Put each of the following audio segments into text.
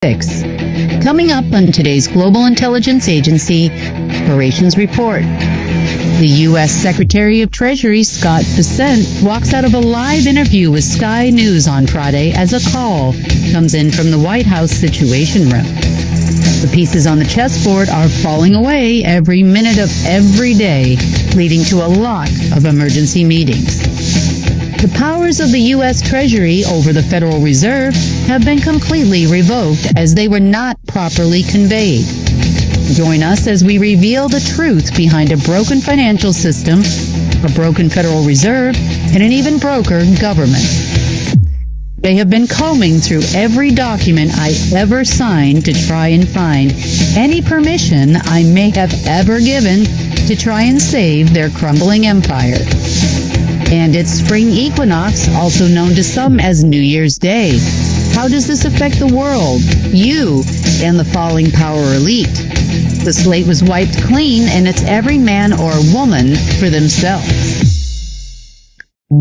6. Coming up on today's Global Intelligence Agency Operations Report. The U.S. Secretary of Treasury, Scott Bessent, walks out of a live interview with Sky News on Friday as a call comes in from the White House Situation Room. The pieces on the chessboard are falling away every minute of every day, leading to a lot of emergency meetings. The powers of the U.S. Treasury over the Federal Reserve have been completely revoked as they were not properly conveyed. Join us as we reveal the truth behind a broken financial system, a broken Federal Reserve, and an even broker government. They have been combing through every document I ever signed to try and find any permission I may have ever given to try and save their crumbling empire. And it's spring equinox, also known to some as New Year's Day. How does this affect the world, you, and the falling power elite? The slate was wiped clean, and it's every man or woman for themselves.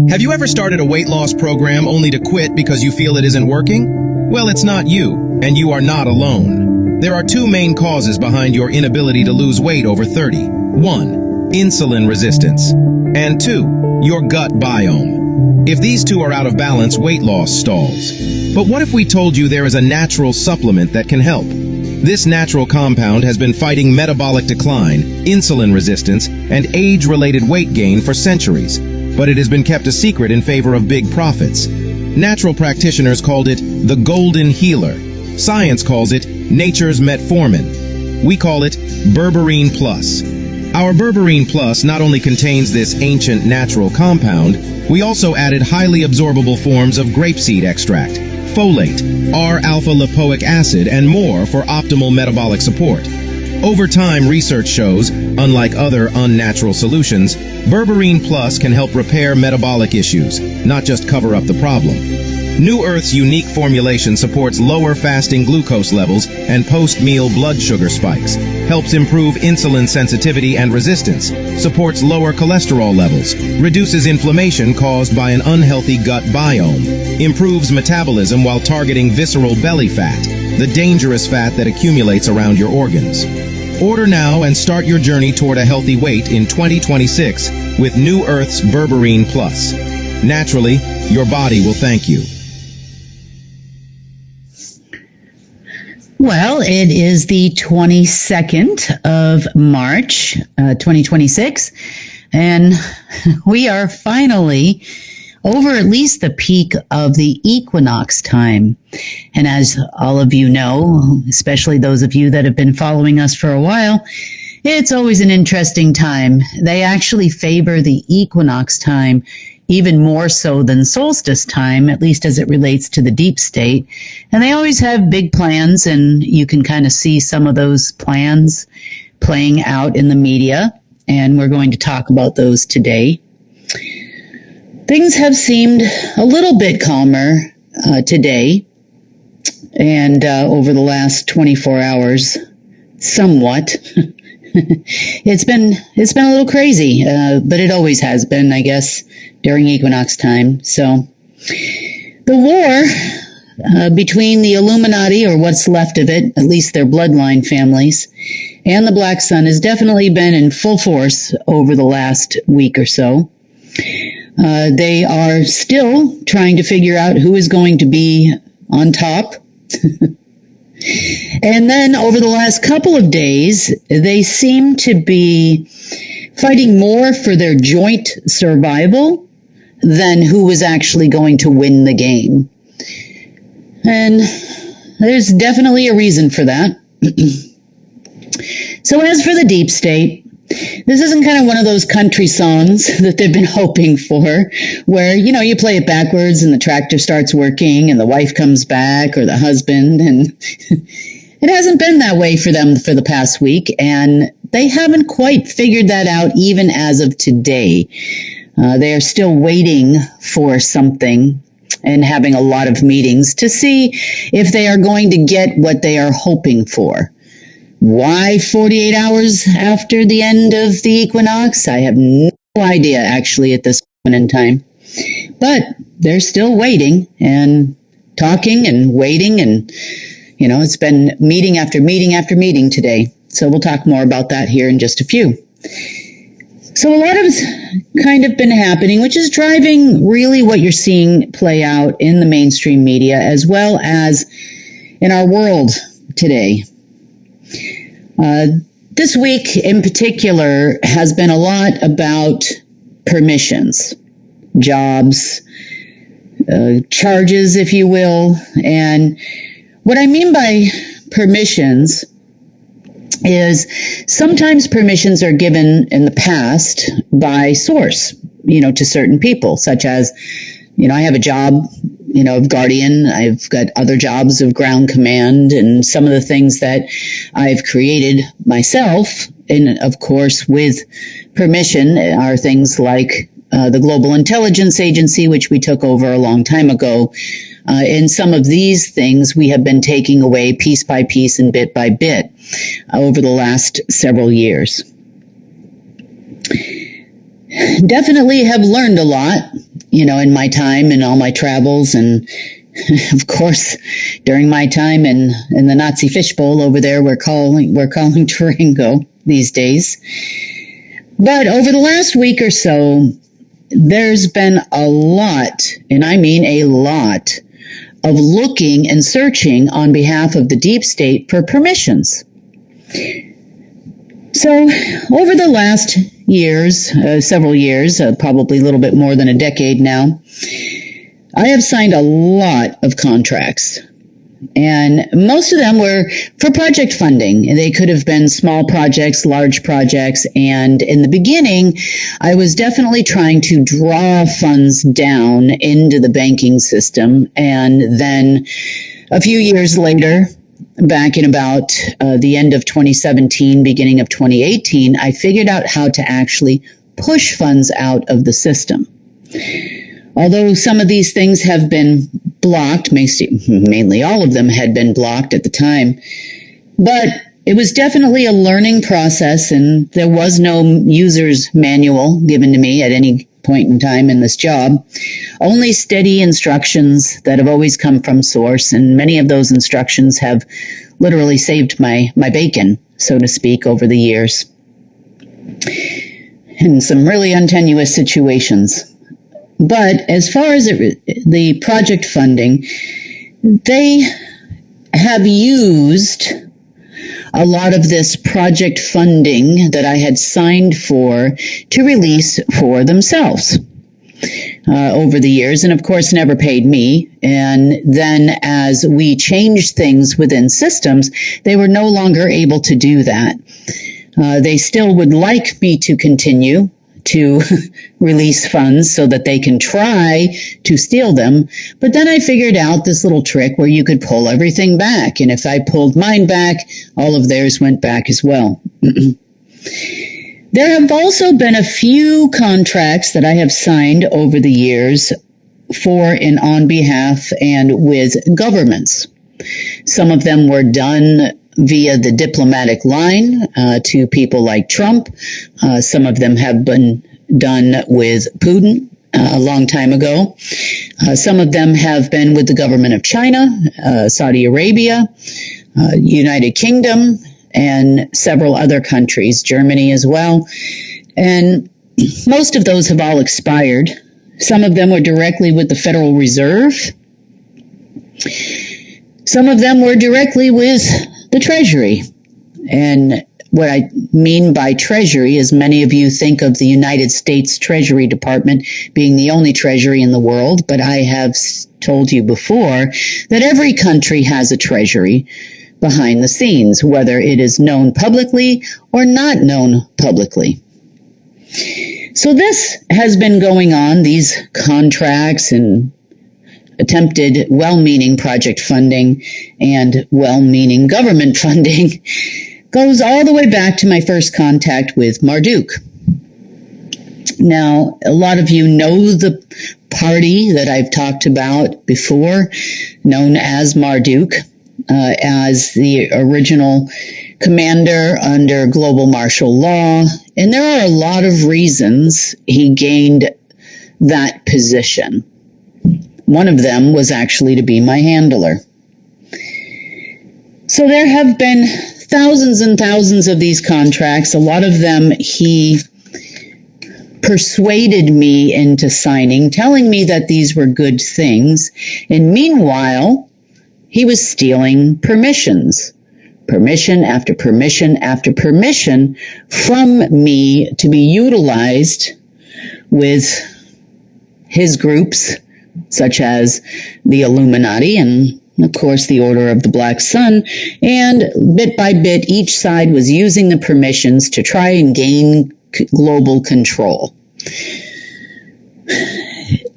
Have you ever started a weight loss program only to quit because you feel it isn't working? Well, it's not you, and you are not alone. There are two main causes behind your inability to lose weight over 30. 1. Insulin resistance. And 2. Your gut biome. If these two are out of balance, weight loss stalls. But what if we told you there is a natural supplement that can help? This natural compound has been fighting metabolic decline, insulin resistance, and age-related weight gain for centuries, but it has been kept a secret in favor of big profits. Natural practitioners called it the golden healer. Science calls it nature's metformin. We call it Berberine Plus. Our Berberine Plus not only contains this ancient natural compound, we also added highly absorbable forms of grapeseed extract, folate, R-alpha-lipoic acid, and more for optimal metabolic support. Over time, research shows, unlike other unnatural solutions, Berberine Plus can help repair metabolic issues, not just cover up the problem. New Earth's unique formulation supports lower fasting glucose levels and post-meal blood sugar spikes, helps improve insulin sensitivity and resistance, supports lower cholesterol levels, reduces inflammation caused by an unhealthy gut biome, improves metabolism while targeting visceral belly fat, the dangerous fat that accumulates around your organs. Order now and start your journey toward a healthy weight in 2026 with New Earth's Berberine Plus. Naturally, your body will thank you. Well, it is the 22nd of March, 2026, and we are finally over at least the peak of the equinox time. And as all of you know, especially those of you that have been following us for a while, it's always an interesting time. They actually favor the equinox time even more so than solstice time, at least as it relates to the deep state. And they always have big plans, and you can kind of see some of those plans playing out in the media, and we're going to talk about those today. Things have seemed a little bit calmer today and over the last 24 hours, somewhat. It's been a little crazy, but it always has been, I guess, during equinox time. So the war between the Illuminati, or what's left of it, at least their bloodline families, and the Black Sun has definitely been in full force over the last week or so. They are still trying to figure out who is going to be on top. And then over the last couple of days, they seem to be fighting more for their joint survival than who was actually going to win the game. And there's definitely a reason for that. So as for the deep state, this isn't kind of one of those country songs that they've been hoping for, where, you know, you play it backwards and the tractor starts working and the wife comes back, or the husband, and it hasn't been that way for them for the past week, and they haven't quite figured that out even as of today. They are still waiting for something and having a lot of meetings to see if they are going to get what they are hoping for. Why 48 hours after the end of the equinox? I have no idea, actually, at this point in time. But they're still waiting and talking and waiting and, It's been meeting after meeting after meeting today. So we'll talk more about that here in just a few. So a lot of it's kind of been happening, which is driving really what you're seeing play out in the mainstream media as well as in our world today. This week in particular has been a lot about permissions, jobs, charges, if you will. And what I mean by permissions is sometimes permissions are given in the past by source, to certain people, such as, I have a job, of guardian. I've got other jobs of ground command, and some of the things that I've created myself, and of course with permission, are things like the Global Intelligence Agency, which we took over a long time ago. And some of these things we have been taking away piece by piece and bit by bit over the last several years. Definitely have learned a lot, in my time and all my travels, and of course, during my time in the Nazi fishbowl over there, we're calling Durango these days. But over the last week or so, there's been a lot, and I mean a lot, of looking and searching on behalf of the deep state for permissions. So over the last years, several years, probably a little bit more than a decade now, I have signed a lot of contracts. And most of them were for project funding. They could have been small projects, large projects. And in the beginning, I was definitely trying to draw funds down into the banking system. And then a few years later, back in about the end of 2017, beginning of 2018, I figured out how to actually push funds out of the system. Although some of these things have been blocked, mainly all of them had been blocked at the time, but it was definitely a learning process, and there was no user's manual given to me at any point in time in this job. Only steady instructions that have always come from source, and many of those instructions have literally saved my bacon, so to speak, over the years. In some really untenuous situations. But as far as the project funding, they have used a lot of this project funding that I had signed for to release for themselves over the years, and of course never paid me. And then as we changed things within systems, they were no longer able to do that. They still would like me to continue to release funds so that they can try to steal them. But then I figured out this little trick where you could pull everything back. And if I pulled mine back, all of theirs went back as well. There have also been a few contracts that I have signed over the years for and on behalf and with governments. Some of them were done via the diplomatic line to people like Trump. Some of them have been done with Putin a long time ago. Some of them have been with the government of China, Saudi Arabia, United Kingdom, and several other countries, Germany as well. And most of those have all expired. Some of them were directly with the Federal Reserve. Some of them were directly with the Treasury. And what I mean by Treasury is many of you think of the United States Treasury Department being the only treasury in the world, but I have told you before that every country has a treasury behind the scenes, whether it is known publicly or not known publicly. So this has been going on, these contracts and attempted well-meaning project funding and well-meaning government funding goes all the way back to my first contact with Marduk. Now, a lot of you know the party that I've talked about before, known as Marduk, as the original commander under global martial law. And there are a lot of reasons he gained that position. One of them was actually to be my handler. So there have been thousands and thousands of these contracts. A lot of them he persuaded me into signing, telling me that these were good things. And meanwhile, he was stealing permissions. Permission after permission after permission from me to be utilized with his groups, such as the Illuminati and, of course, the Order of the Black Sun. And bit by bit, each side was using the permissions to try and gain global control.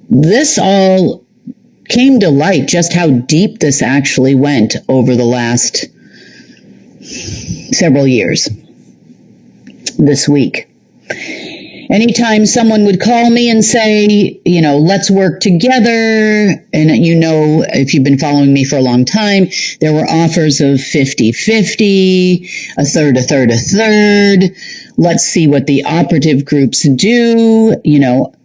This all came to light, just how deep this actually went over the last several years. This week, anytime someone would call me and say, let's work together, and if you've been following me for a long time, there were offers of 50-50, a third, a third, a third. Let's see what the operative groups do.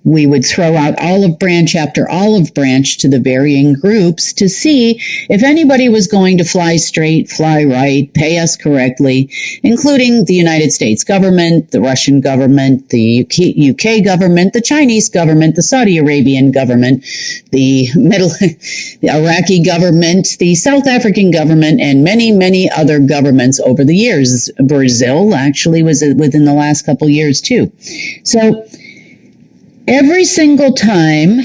We would throw out olive branch after olive branch to the varying groups to see if anybody was going to fly straight, fly right, pay us correctly, including the United States government, the Russian government, the UK government, the Chinese government, the Saudi Arabian government, the Iraqi government, the South African government, and many, many other governments over the years. Brazil actually was within the last couple years too. So every single time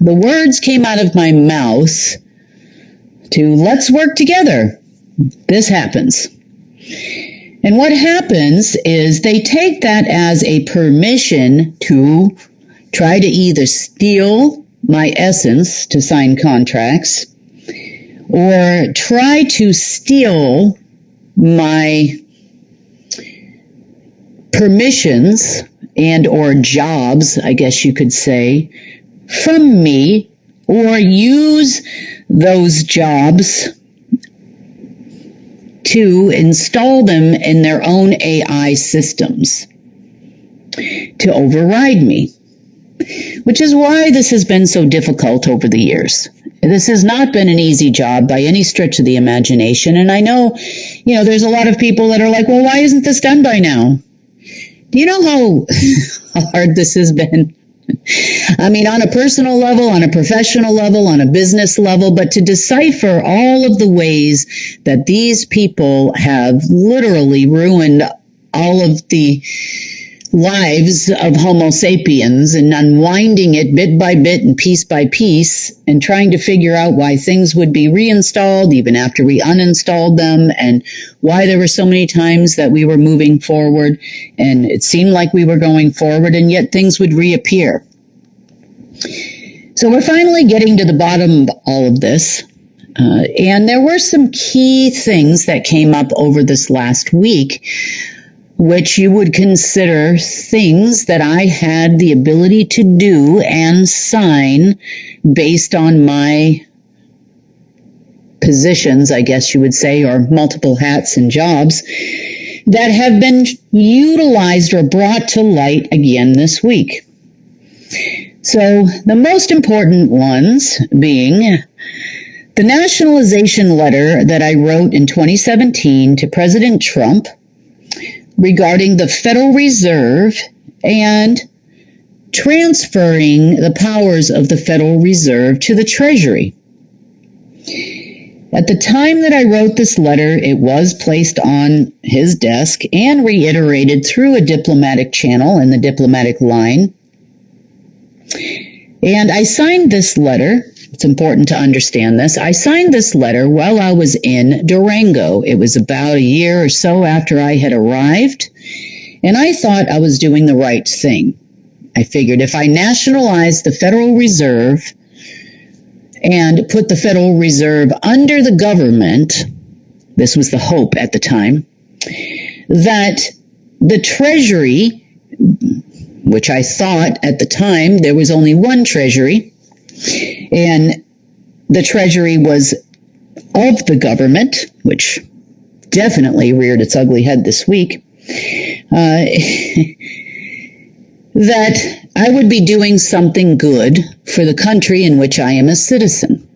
the words came out of my mouth to let's work together, this happens. And what happens is they take that as a permission to try to either steal my essence to sign contracts or try to steal my permissions and or jobs, I guess you could say, from me, or use those jobs to install them in their own AI systems to override me, which is why this has been so difficult over the years. This has not been an easy job by any stretch of the imagination, and I know, there's a lot of people that are like, well, why isn't this done by now? Do you know how hard this has been? I mean, on a personal level, on a professional level, on a business level, but to decipher all of the ways that these people have literally ruined all of the lives of Homo sapiens and unwinding it bit by bit and piece by piece and trying to figure out why things would be reinstalled even after we uninstalled them and why there were so many times that we were moving forward and it seemed like we were going forward and yet things would reappear. So we're finally getting to the bottom of all of this. And there were some key things that came up over this last week which you would consider things that I had the ability to do and sign based on my positions, I guess you would say, or multiple hats and jobs that have been utilized or brought to light again this week. So the most important ones being the nationalization letter that I wrote in 2017 to President Trump regarding the Federal Reserve and transferring the powers of the Federal Reserve to the Treasury. At the time that I wrote this letter, it was placed on his desk and reiterated through a diplomatic channel in the diplomatic line. And I signed this letter. It's important to understand this. I signed this letter while I was in Durango. It was about a year or so after I had arrived, and I thought I was doing the right thing. I figured if I nationalized the Federal Reserve and put the Federal Reserve under the government, this was the hope at the time, that the Treasury, which I thought at the time there was only one Treasury, and the Treasury was of the government, which definitely reared its ugly head this week, that I would be doing something good for the country in which I am a citizen.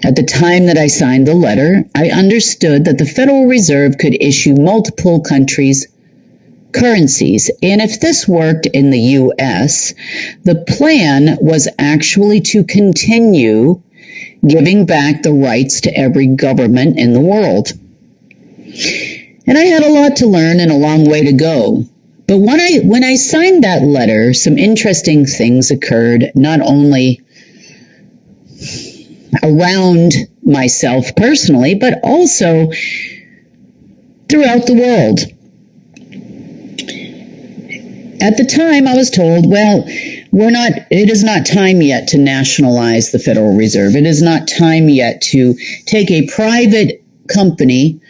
At the time that I signed the letter, I understood that the Federal Reserve could issue multiple countries' currencies, and if this worked in the U.S., the plan was actually to continue giving back the rights to every government in the world. And I had a lot to learn and a long way to go. But when I signed that letter, some interesting things occurred, not only around myself personally, but also throughout the world. At the time, I was told, well, it is not time yet to nationalize the Federal Reserve. It is not time yet to take a private company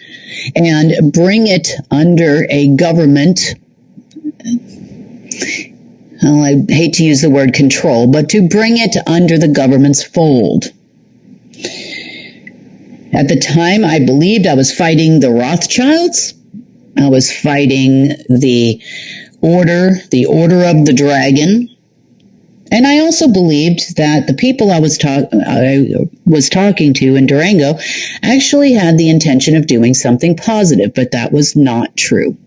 and bring it under a government, well, I hate to use the word control, but to bring it under the government's fold. At the time, I believed I was fighting the Rothschilds. I was fighting the Order of the Dragon. And I also believed that the people I was talking to in Durango actually had the intention of doing something positive, but that was not true.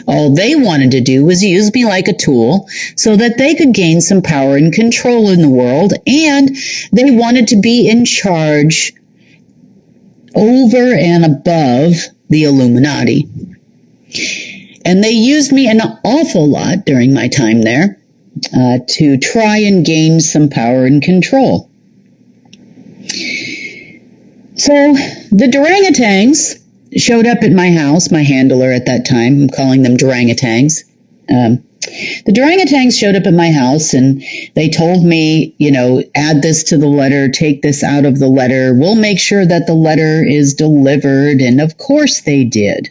All they wanted to do was use me like a tool so that they could gain some power and control in the world, and they wanted to be in charge over and above the Illuminati. And they used me an awful lot during my time there to try and gain some power and control. So the orangutans showed up at my house, my handler at that time, I'm calling them orangutans. The orangutans showed up at my house and they told me, add this to the letter, take this out of the letter. We'll make sure that the letter is delivered. And of course they did.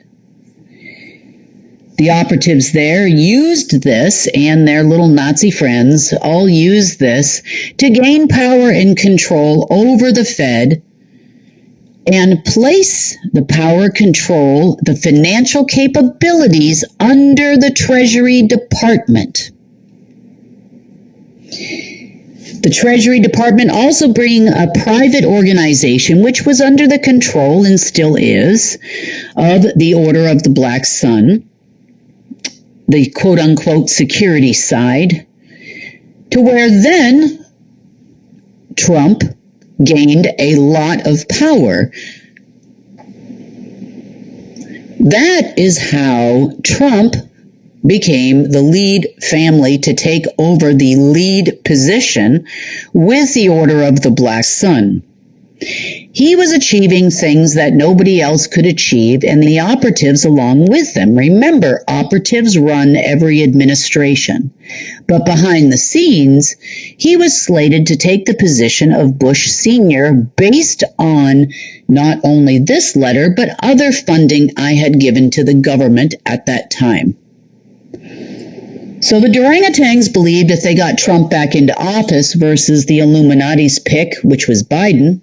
The operatives there used this, and their little Nazi friends all used this to gain power and control over the Fed and place the power, control, the financial capabilities under the Treasury Department. The Treasury Department also being a private organization which was under the control and still is of the Order of the Black Sun, the quote-unquote security side, to where then Trump gained a lot of power. That is how Trump became the lead family to take over the lead position with the Order of the Black Sun. He was achieving things that nobody else could achieve, and the operatives along with them. Remember, operatives run every administration. But behind the scenes, he was slated to take the position of Bush Sr. based on not only this letter, but other funding I had given to the government at that time. So the orangutans believed if they got Trump back into office versus the Illuminati's pick, which was Biden,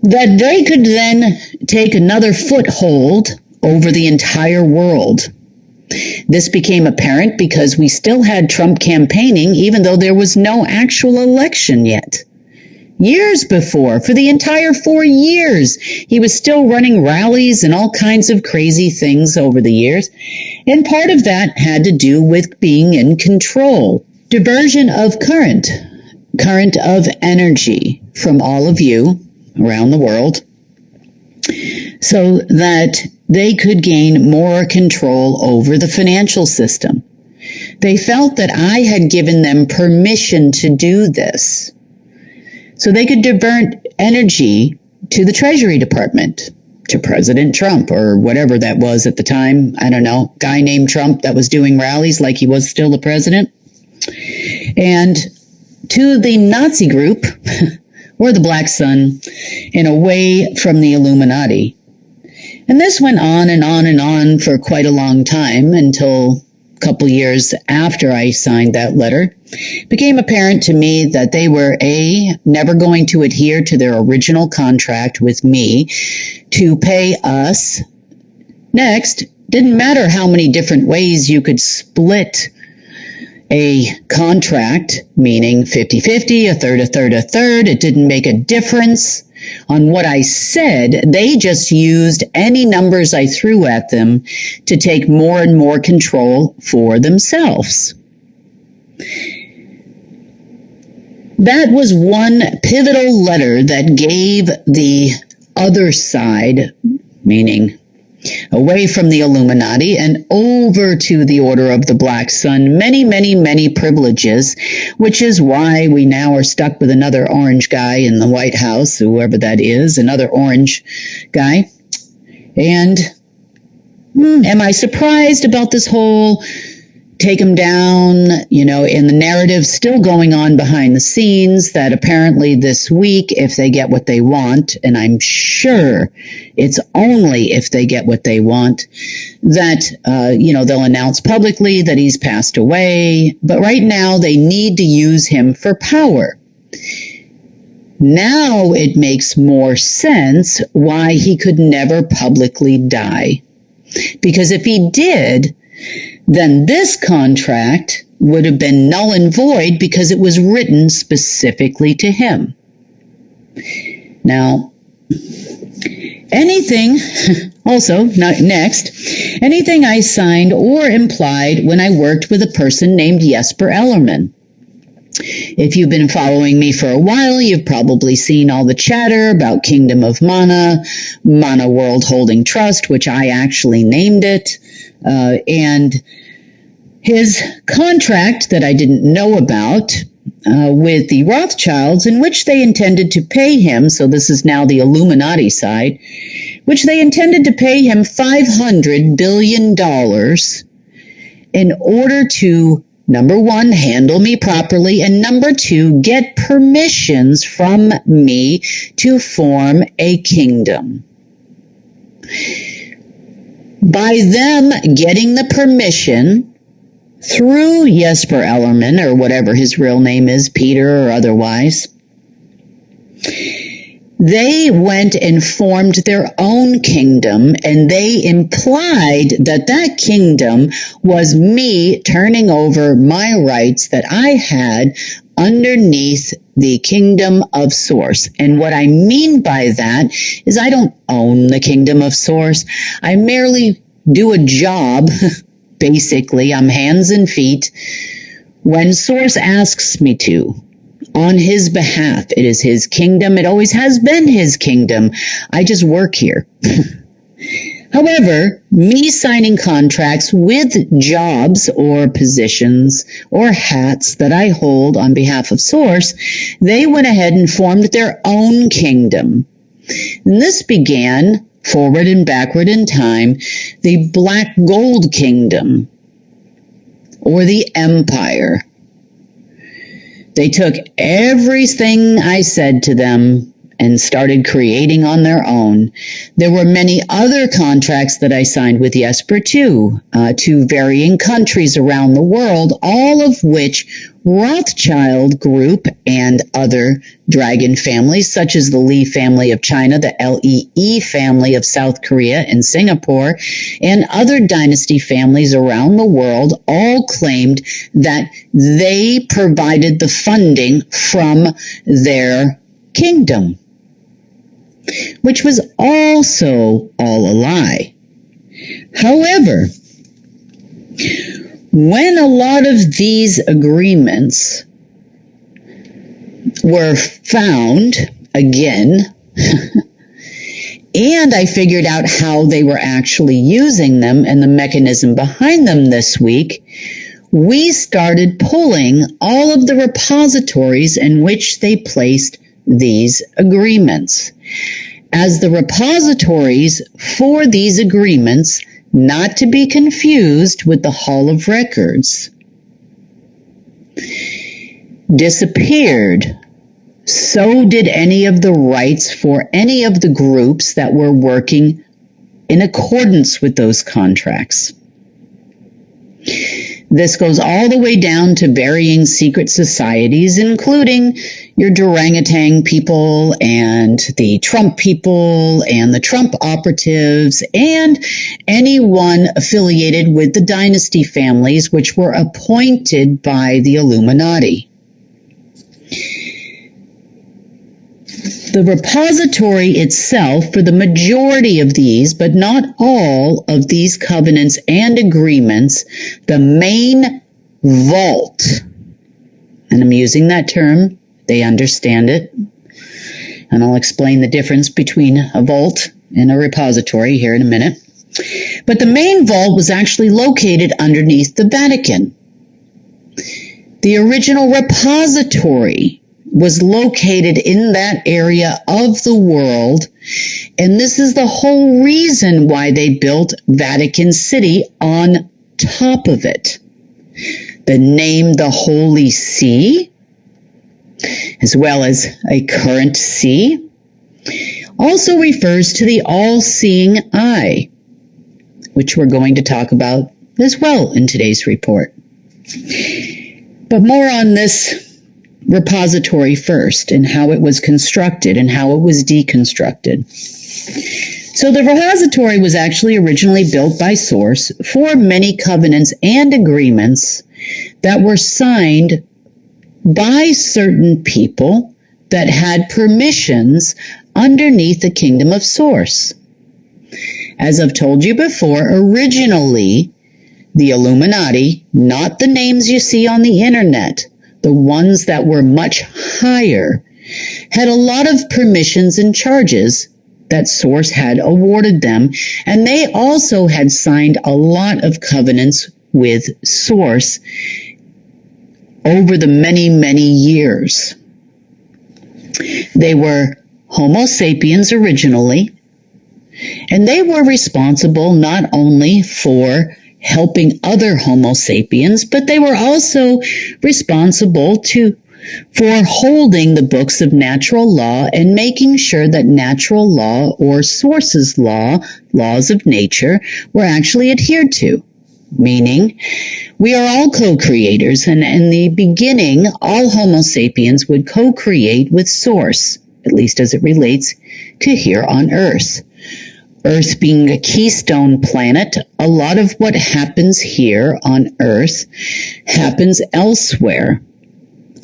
that they could then take another foothold over the entire world. This became apparent because we still had Trump campaigning even though there was no actual election yet. Years before, for the entire 4 years, he was still running rallies and all kinds of crazy things over the years. And part of that had to do with being in control. Diversion of current of energy from all of you around the world so that they could gain more control over the financial system. They felt that I had given them permission to do this so they could divert energy to the Treasury Department, to President Trump or whatever that was at the time. I don't know, guy named Trump that was doing rallies like he was still the president. And to the Nazi group, or the Black Sun, and away from the Illuminati. And this went on and on and on for quite a long time until a couple years after I signed that letter. It became apparent to me that they were never going to adhere to their original contract with me to pay us. Next, didn't matter how many different ways you could split a contract, meaning 50-50, a third, a third, a third. It didn't make a difference on what I said. They just used any numbers I threw at them to take more and more control for themselves. That was one pivotal letter that gave the other side, meaning away from the Illuminati and over to the Order of the Black Sun, many, many, many privileges, which is why we now are stuck with another orange guy in the White House, whoever that is, another orange guy. And am I surprised about this whole take him down, and the narrative still going on behind the scenes that apparently this week, if they get what they want, and I'm sure it's only if they get what they want, that, they'll announce publicly that he's passed away. But right now they need to use him for power. Now it makes more sense why he could never publicly die. Because if he did, then this contract would have been null and void because it was written specifically to him. Now, anything I signed or implied when I worked with a person named Jesper Ellerman. If you've been following me for a while, you've probably seen all the chatter about Kingdom of Mana, Mana World Holding Trust, which I actually named it, and his contract that I didn't know about with the Rothschilds, in which they intended to pay him, so this is now the Illuminati side, which they intended to pay him $500 billion in order to, number one, handle me properly, and number two, get permissions from me to form a kingdom. By them getting the permission through Jesper Ellerman, or whatever his real name is, Peter or otherwise, they went and formed their own kingdom, and they implied that that kingdom was me turning over my rights that I had underneath the kingdom of Source. And what I mean by that is I don't own the kingdom of Source. I merely do a job. Basically, I'm hands and feet when Source asks me to. On his behalf, it is his kingdom. It always has been his kingdom. I just work here. However, me signing contracts with jobs or positions or hats that I hold on behalf of Source, they went ahead and formed their own kingdom. And this began, forward and backward in time, the Black Gold Kingdom, or the Empire. They took everything I said to them and started creating on their own. There were many other contracts that I signed with Jesper too, to varying countries around the world, all of which Rothschild Group and other dragon families, such as the Li family of China, the Lee family of South Korea and Singapore, and other dynasty families around the world, all claimed that they provided the funding from their kingdom, which was also all a lie. However, when a lot of these agreements were found again, and I figured out how they were actually using them and the mechanism behind them this week, we started pulling all of the repositories in which they placed these agreements. As the repositories for these agreements, not to be confused with the Hall of Records, disappeared, so did any of the rights for any of the groups that were working in accordance with those contracts. This goes all the way down to varying secret societies, including your orangutan people and the Trump people and the Trump operatives and anyone affiliated with the dynasty families which were appointed by the Illuminati. The repository itself, for the majority of these, but not all of these covenants and agreements, the main vault, and I'm using that term, they understand it, and I'll explain the difference between a vault and a repository here in a minute. But the main vault was actually located underneath the Vatican. The original repository was located in that area of the world, and this is the whole reason why they built Vatican City on top of it. The name the Holy See, as well as a current see, also refers to the all-seeing eye, which we're going to talk about as well in today's report. But more on this repository first, and how it was constructed and how it was deconstructed. So the repository was actually originally built by Source for many covenants and agreements that were signed by certain people that had permissions underneath the kingdom of Source. As I've told you before, originally the Illuminati, not the names you see on the internet, the ones that were much higher, had a lot of permissions and charges that Source had awarded them, and they also had signed a lot of covenants with Source over the many, many years. They were Homo sapiens originally, and they were responsible not only for helping other Homo sapiens, but they were also responsible for holding the books of natural law and making sure that natural law or Source's law, laws of nature, were actually adhered to. Meaning, we are all co-creators, and in the beginning, all Homo sapiens would co-create with Source, at least as it relates to here on Earth. Earth being a keystone planet, a lot of what happens here on Earth happens elsewhere.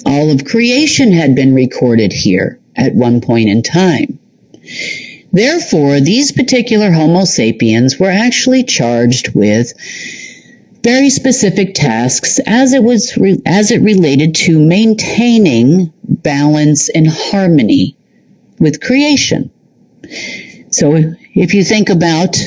All of creation had been recorded here at one point in time. Therefore, these particular Homo sapiens were actually charged with very specific tasks as it related to maintaining balance and harmony with creation. So if you think about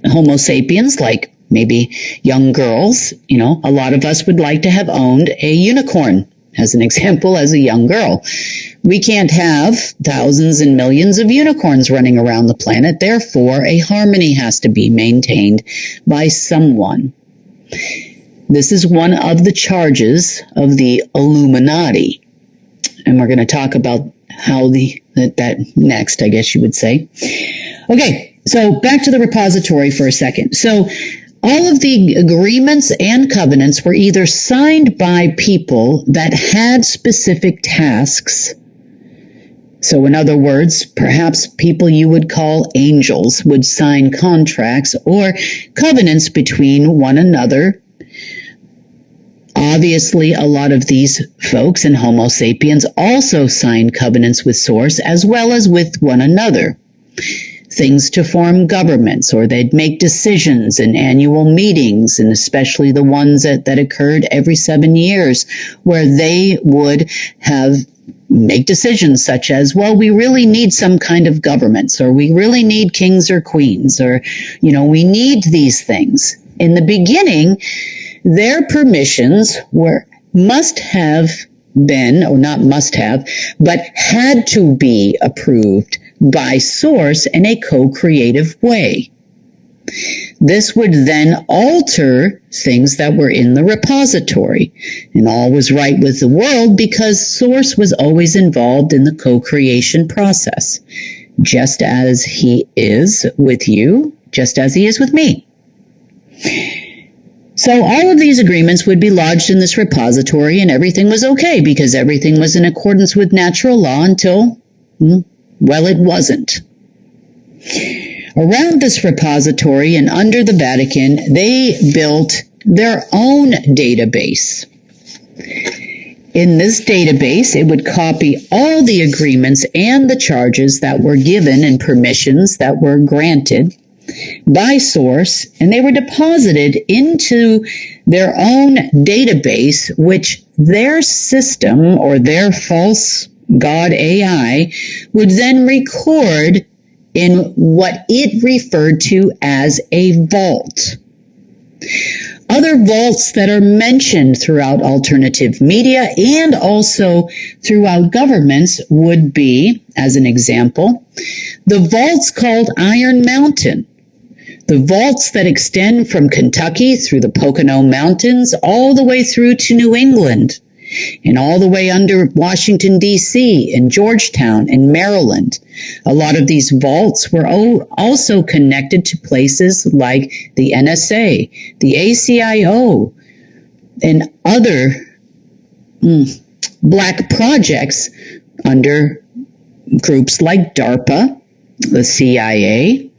Homo sapiens, like maybe young girls, a lot of us would like to have owned a unicorn, as an example, as a young girl. We can't have thousands and millions of unicorns running around the planet. Therefore, a harmony has to be maintained by someone. This is one of the charges of the Illuminati. And we're going to talk about how that next, I guess you would say. Okay, so back to the repository for a second. So all of the agreements and covenants were either signed by people that had specific tasks. So in other words, perhaps people you would call angels would sign contracts or covenants between one another. Obviously, a lot of these folks and Homo sapiens also signed covenants with Source as well as with one another. Things to form governments, or they'd make decisions in annual meetings, and especially the ones that occurred every 7 years, where they would make decisions such as, well, we really need some kind of governments, or we really need kings or queens, or, we need these things. In the beginning, their permissions must have been, or not must have, but had to be approved by Source in a co-creative way. This would then alter things that were in the repository, and all was right with the world because Source was always involved in the co-creation process, just as he is with you, just as he is with me. So all of these agreements would be lodged in this repository, and everything was okay because everything was in accordance with natural law until, well, it wasn't. Around this repository and under the Vatican, they built their own database. In this database, it would copy all the agreements and the charges that were given and permissions that were granted by source, and they were deposited into their own database, which their system or their false god AI would then record in what it referred to as a vault. Other vaults that are mentioned throughout alternative media and also throughout governments would be, as an example, the vaults called Iron Mountain. The vaults that extend from Kentucky through the Pocono Mountains all the way through to New England and all the way under Washington, D.C. and Georgetown and Maryland. A lot of these vaults were also connected to places like the NSA, the ACIO, and other black projects under groups like DARPA, the CIA,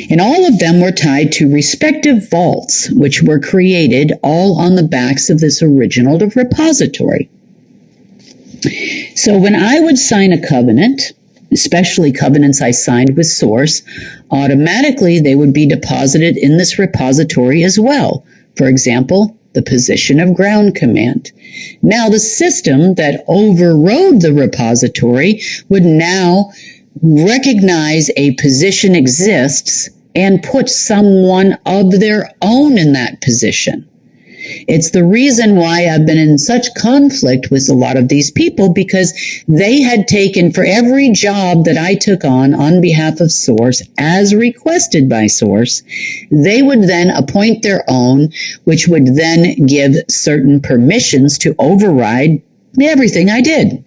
and all of them were tied to respective vaults, which were created all on the backs of this original repository. So when I would sign a covenant, especially covenants I signed with Source, automatically they would be deposited in this repository as well. For example, the position of ground command. Now the system that overrode the repository would now recognize a position exists and put someone of their own in that position. It's the reason why I've been in such conflict with a lot of these people, because they had taken, for every job that I took on behalf of Source, as requested by Source, they would then appoint their own, which would then give certain permissions to override everything I did.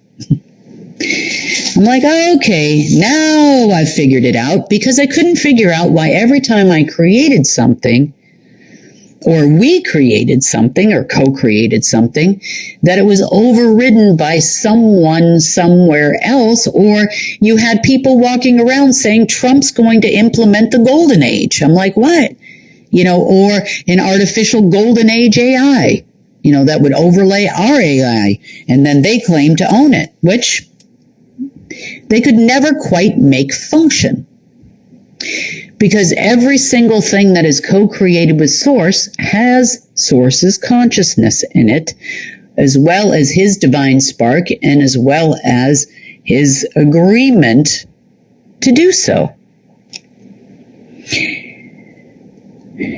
I'm like, okay, now I've figured it out, because I couldn't figure out why every time I created something, or we created something, or co-created something, that it was overridden by someone somewhere else, or you had people walking around saying Trump's going to implement the golden age. I'm like, what? Or an artificial golden age AI, that would overlay our AI, and then they claim to own it, which they could never quite make function. Because every single thing that is co-created with Source has Source's consciousness in it, as well as his divine spark, and as well as his agreement to do so.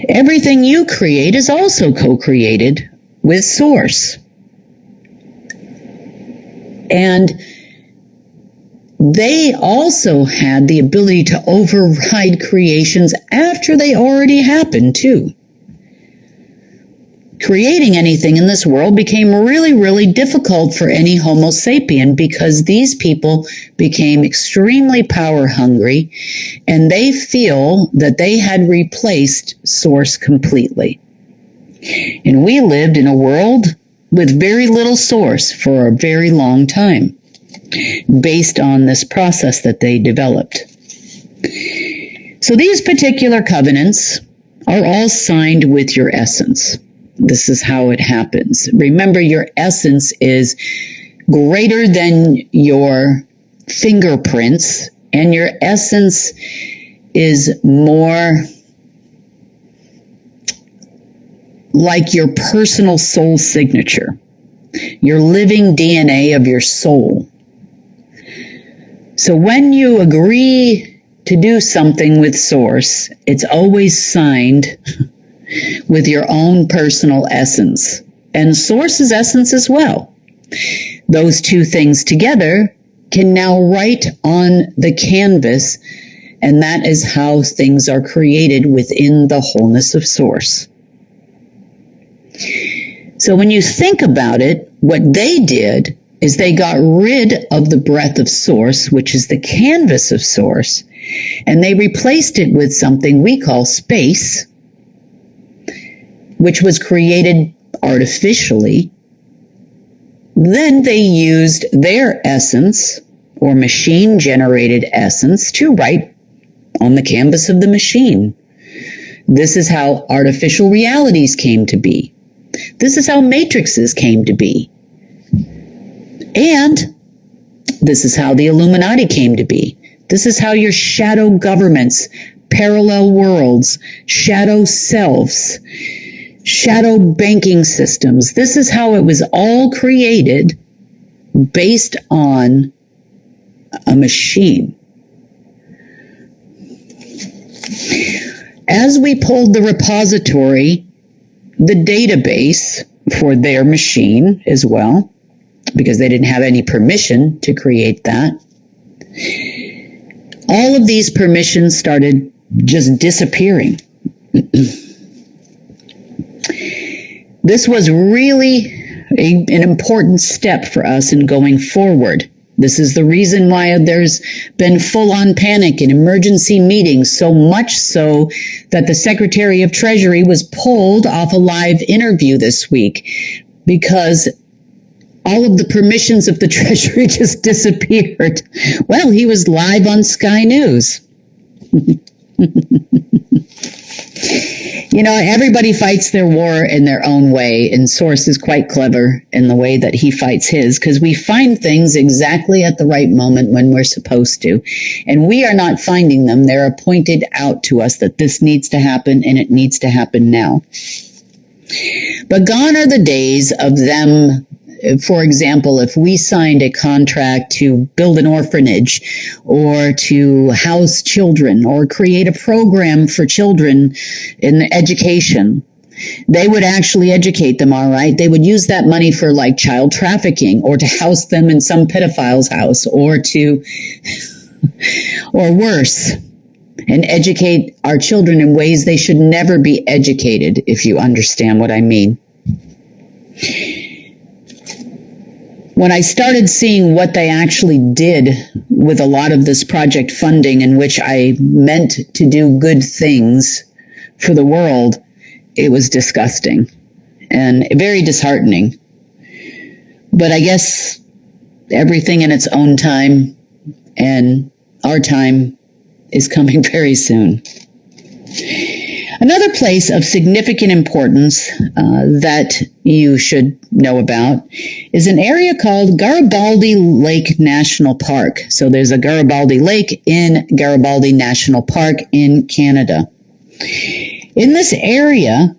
Everything you create is also co-created with Source. And they also had the ability to override creations after they already happened, too. Creating anything in this world became really, really difficult for any Homo sapien, because these people became extremely power hungry, and they feel that they had replaced Source completely. And we lived in a world with very little Source for a very long time, based on this process that they developed. So these particular covenants are all signed with your essence. This is how it happens. Remember, your essence is greater than your fingerprints, and your essence is more like your personal soul signature, your living DNA of your soul. So when you agree to do something with Source, it's always signed with your own personal essence, and Source's essence as well. Those two things together can now write on the canvas, and that is how things are created within the wholeness of Source. So when you think about it, what they did is they got rid of the breath of Source, which is the canvas of Source, and they replaced it with something we call space. which was created artificially. Then they used their essence, or machine-generated essence, to write on the canvas of the machine. This is how artificial realities came to be. This is how matrices came to be. And this is how the Illuminati came to be. This is how your shadow governments, parallel worlds, shadow selves, shadow banking systems. This is how it was all created based on a machine. As we pulled the repository, the database for their machine as well, because they didn't have any permission to create that, all of these permissions started just disappearing. This was really an important step for us in going forward. This is the reason why there's been full-on panic and emergency meetings, so much so that the Secretary of Treasury was pulled off a live interview this week because all of the permissions of the Treasury just disappeared. Well, he was live on Sky News. You know, everybody fights their war in their own way, and Source is quite clever in the way that he fights his, because we find things exactly at the right moment when we're supposed to, and we are not finding them. They're pointed out to us that this needs to happen, and it needs to happen now. But gone are the days of them. For example, if we signed a contract to build an orphanage or to house children or create a program for children in education, they would actually educate them, all right? They would use that money for like child trafficking or to house them in some pedophile's house or worse, and educate our children in ways they should never be educated, if you understand what I mean. When I started seeing what they actually did with a lot of this project funding, in which I meant to do good things for the world, it was disgusting and very disheartening. But I guess everything in its own time, and our time is coming very soon. Another place of significant importance that you should know about is an area called Garibaldi Lake National Park. So there's a Garibaldi Lake in Garibaldi National Park in Canada. In this area,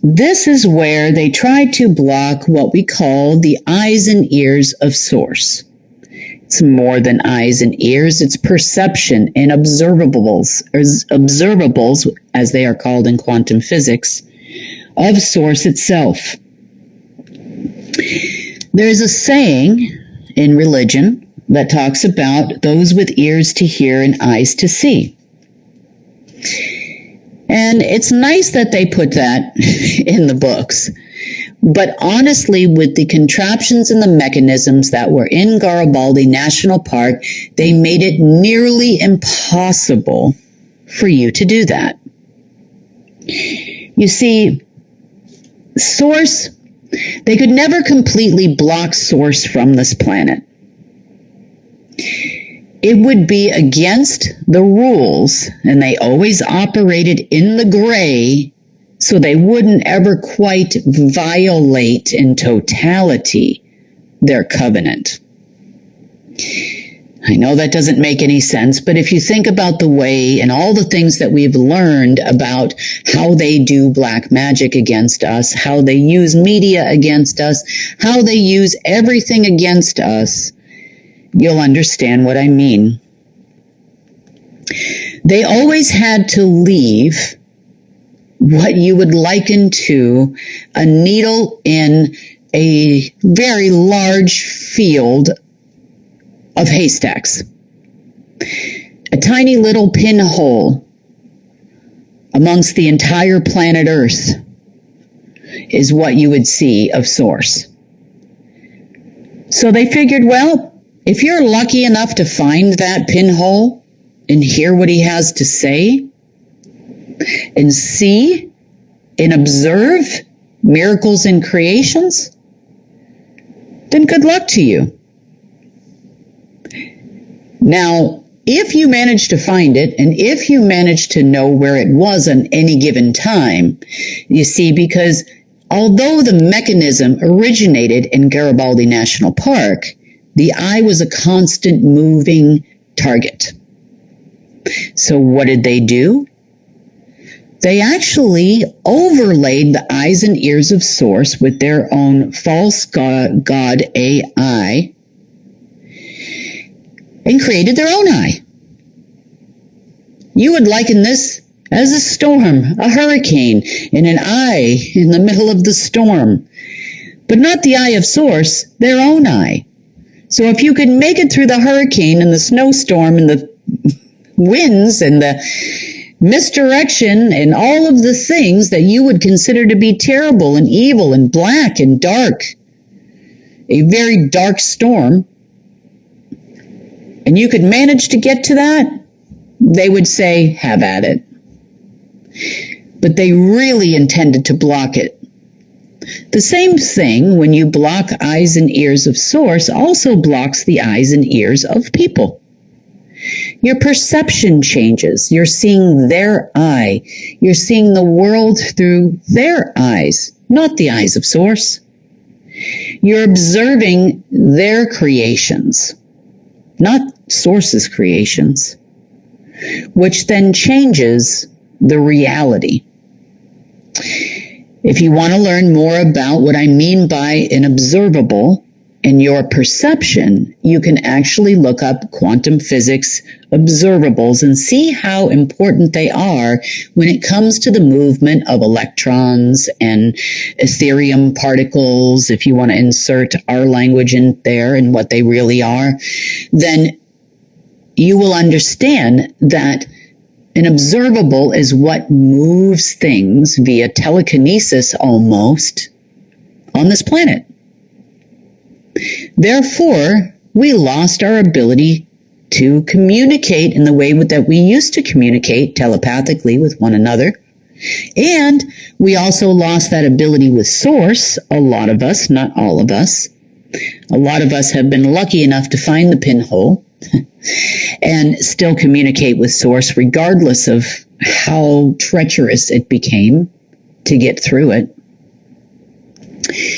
this is where they try to block what we call the eyes and ears of Source. It's more than eyes and ears. It's perception and observables, as they are called in quantum physics, of Source itself. There's a saying in religion that talks about those with ears to hear and eyes to see. And it's nice that they put that in the books. But honestly, with the contraptions and the mechanisms that were in Garibaldi National Park, they made it nearly impossible for you to do that. You see, Source, they could never completely block Source from this planet. It would be against the rules, and they always operated in the gray, so they wouldn't ever quite violate in totality their covenant. I know that doesn't make any sense, but if you think about the way and all the things that we've learned about how they do black magic against us, how they use media against us, how they use everything against us, you'll understand what I mean. They always had to leave what you would liken to a needle in a very large field of haystacks. A tiny little pinhole amongst the entire planet Earth is what you would see of Source. So they figured, well, if you're lucky enough to find that pinhole and hear what he has to say and see and observe miracles and creations, then good luck to you. Now, if you manage to find it, and if you manage to know where it was on any given time, you see, because although the mechanism originated in Garibaldi National Park, the eye was a constant moving target. So what did they do? They actually overlaid the eyes and ears of Source with their own false god AI and created their own eye. You would liken this as a storm, a hurricane, and an eye in the middle of the storm. But not the eye of Source, their own eye. So if you could make it through the hurricane and the snowstorm and the winds and the misdirection and all of the things that you would consider to be terrible and evil and black and dark, a very dark storm, and you could manage to get to that, they would say, have at it. But they really intended to block it. The same thing when you block eyes and ears of Source also blocks the eyes and ears of people. Your perception changes. You're seeing their eye. You're seeing the world through their eyes, not the eyes of Source. You're observing their creations, not Source's creations, which then changes the reality. If you want to learn more about what I mean by an observable and your perception, you can actually look up quantum physics observables and see how important they are when it comes to the movement of electrons and Ethereum particles. If you want to insert our language in there and what they really are, then you will understand that an observable is what moves things via telekinesis almost on this planet. Therefore, we lost our ability to communicate in the way that we used to communicate telepathically with one another. And we also lost that ability with Source, a lot of us, not all of us. A lot of us have been lucky enough to find the pinhole and still communicate with Source regardless of how treacherous it became to get through it,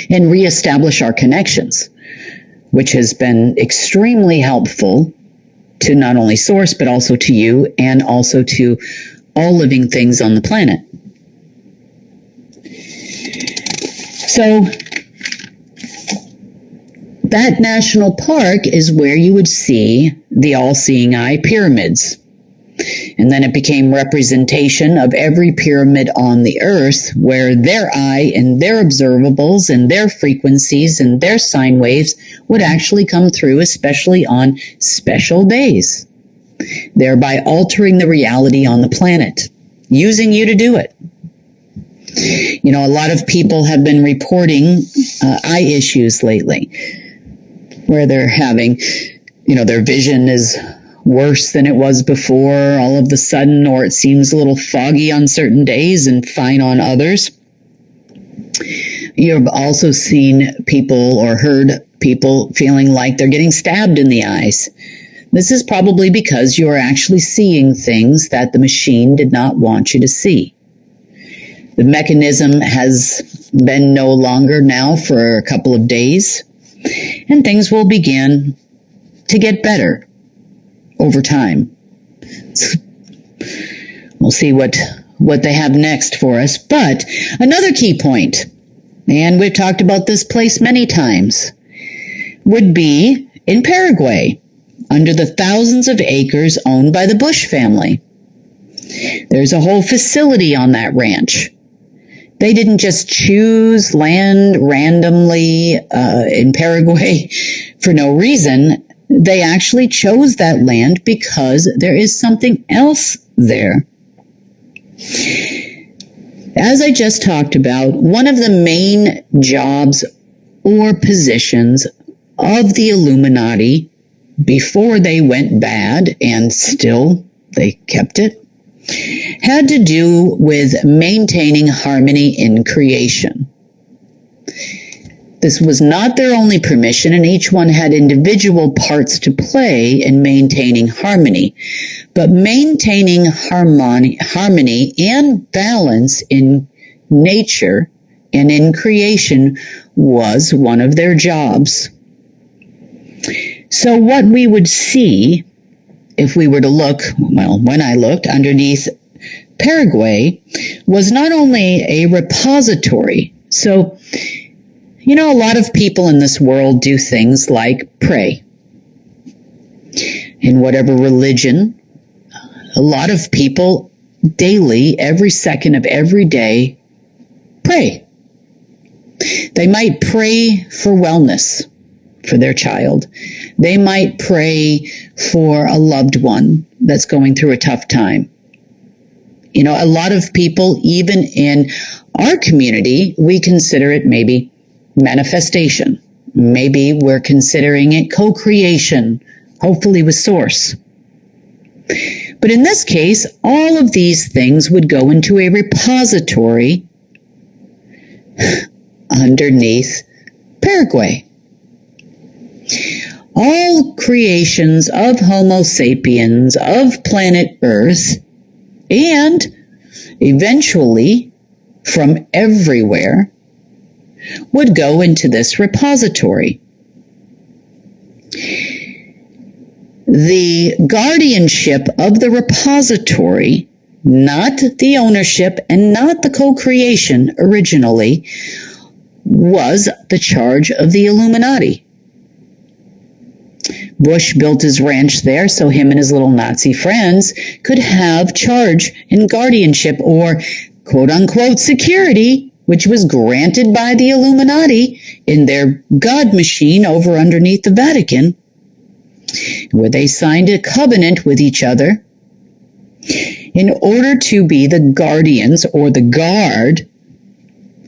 and reestablish our connections, which has been extremely helpful to not only Source, but also to you and also to all living things on the planet. So that national park is where you would see the all-seeing eye pyramids. And then it became representation of every pyramid on the earth where their eye and their observables and their frequencies and their sine waves would actually come through, especially on special days, thereby altering the reality on the planet, using you to do it. You know, a lot of people have been reporting eye issues lately, where they're having, their vision is worse than it was before all of a sudden, or it seems a little foggy on certain days and fine on others. You've also seen people or heard people feeling like they're getting stabbed in the eyes. This is probably because you're actually seeing things that the machine did not want you to see. The mechanism has been no longer now for a couple of days, and things will begin to get better over time. We'll see what they have next for us. But another key point, and we've talked about this place many times, would be in Paraguay, under the thousands of acres owned by the Bush family. There's a whole facility on that ranch. They didn't just choose land randomly in Paraguay for no reason. They actually chose that land because there is something else there. As I just talked about, one of the main jobs or positions of the Illuminati before they went bad, and still they kept it, had to do with maintaining harmony in creation. This was not their only permission, and each one had individual parts to play in maintaining harmony. But maintaining harmony and balance in nature and in creation was one of their jobs. So what we would see if we were to look, well, when I looked underneath Paraguay, was not only a repository. So, you know, a lot of people in this world do things like pray. In whatever religion, a lot of people daily, every second of every day, pray. They might pray for wellness for their child. They might pray for a loved one that's going through a tough time. You know, a lot of people, even in our community, we consider it maybe manifestation. Maybe we're considering it co-creation, hopefully with Source. But in this case, all of these things would go into a repository underneath Paraguay. All creations of Homo sapiens, of planet Earth, and eventually from everywhere would go into this repository. The guardianship of the repository, not the ownership and not the co-creation originally, was the charge of the Illuminati. Bush built his ranch there so him and his little Nazi friends could have charge and guardianship, or quote-unquote security, which was granted by the Illuminati in their God machine over underneath the Vatican, where they signed a covenant with each other in order to be the guardians or the guard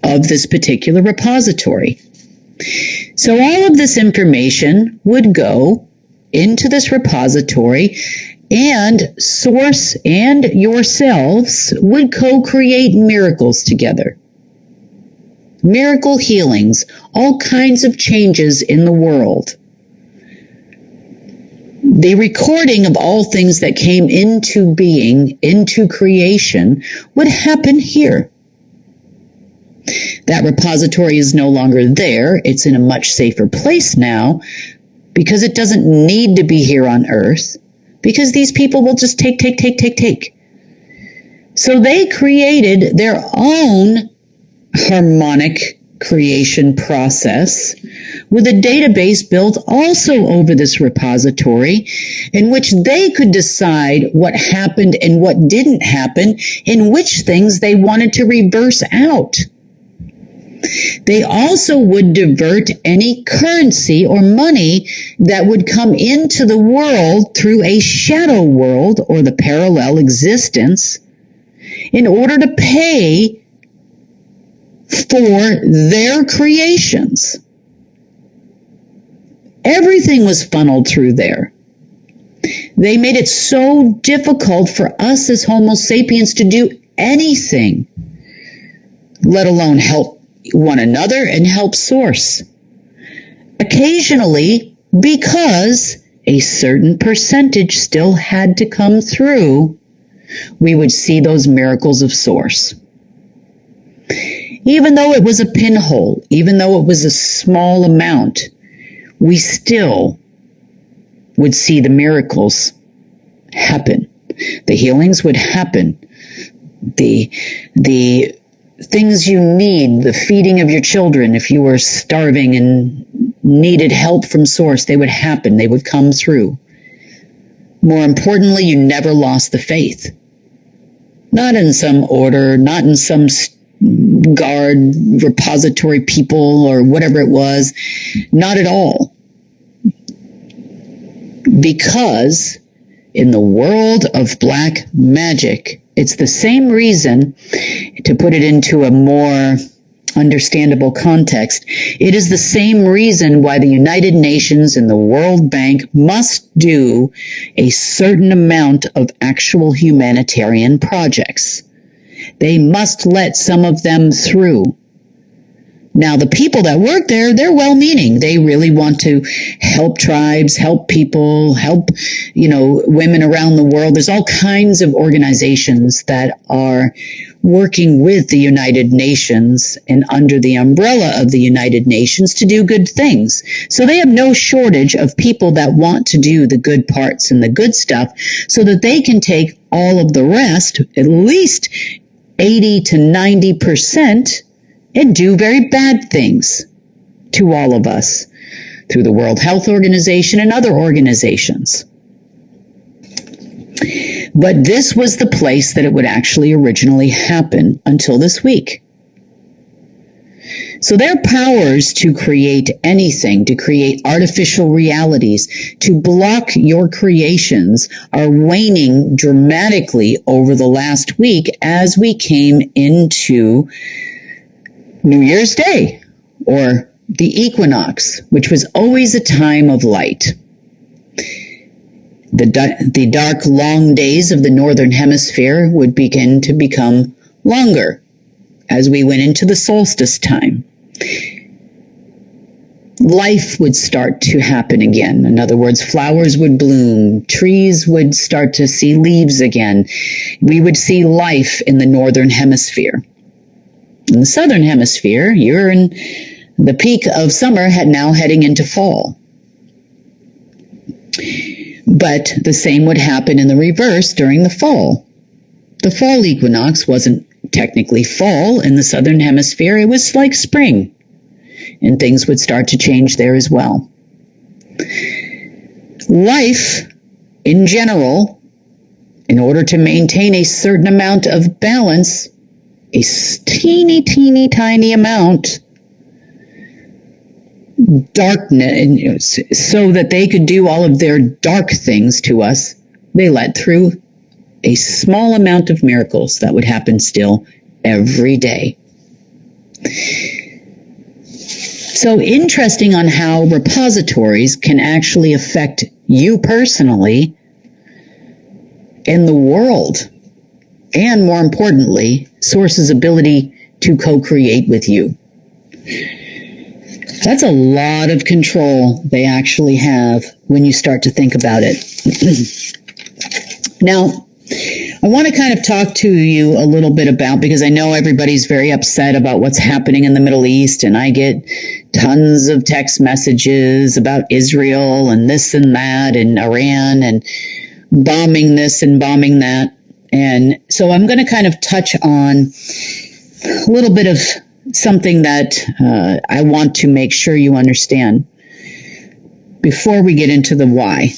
of this particular repository. So all of this information would go into this repository, and Source and yourselves would co-create miracles together. Miracle healings, all kinds of changes in the world. The recording of all things that came into being, into creation, would happen here. That repository is no longer there. It's in a much safer place now because it doesn't need to be here on Earth, because these people will just take. So they created their own harmonic creation process with a database built also over this repository in which they could decide what happened and what didn't happen, and which things they wanted to reverse out. They also would divert any currency or money that would come into the world through a shadow world or the parallel existence in order to pay for their creations. Everything was funneled through there. They made it so difficult for us as Homo sapiens to do anything, let alone help one another and help Source. Occasionally, because a certain percentage still had to come through, we would see those miracles of Source. Even though it was a pinhole, even though it was a small amount, we still would see the miracles happen. The healings would happen. The things you need, the feeding of your children, if you were starving and needed help from Source, they would happen. They would come through. More importantly, you never lost the faith. Not in some order, not in some guard, repository people, or whatever it was. Not at all. Because in the world of black magic, it's the same reason, to put it into a more understandable context, it is the same reason why the United Nations and the World Bank must do a certain amount of actual humanitarian projects. They must let some of them through. Now, the people that work there, they're well-meaning. They really want to help tribes, help people, help, women around the world. There's all kinds of organizations that are working with the United Nations and under the umbrella of the United Nations to do good things. So they have no shortage of people that want to do the good parts and the good stuff so that they can take all of the rest, at least 80 to 90%, and do very bad things to all of us through the World Health Organization and other organizations. But this was the place that it would actually originally happen until this week. So their powers to create anything, to create artificial realities, to block your creations are waning dramatically over the last week as we came into New Year's Day, or the equinox, which was always a time of light. The dark, long days of the northern hemisphere would begin to become longer as we went into the solstice time. Life would start to happen again. In other words, flowers would bloom, trees would start to see leaves again. We would see life in the northern hemisphere. In the southern hemisphere, you're in the peak of summer, now heading into fall. But the same would happen in the reverse during the fall. The fall equinox wasn't technically fall in the southern hemisphere. It was like spring. And things would start to change there as well. Life, in general, in order to maintain a certain amount of balance, a teeny tiny amount, darkness, so that they could do all of their dark things to us, they let through a small amount of miracles that would happen still every day. So interesting on how repositories can actually affect you personally and the world, and more importantly, Source's ability to co-create with you. That's a lot of control they actually have when you start to think about it. Now, I want to kind of talk to you a little bit about, because I know everybody's very upset about what's happening in the Middle East, and I get tons of text messages about Israel and this and that and Iran and bombing this and bombing that. And so I'm going to kind of touch on a little bit of something that I want to make sure you understand before we get into the why.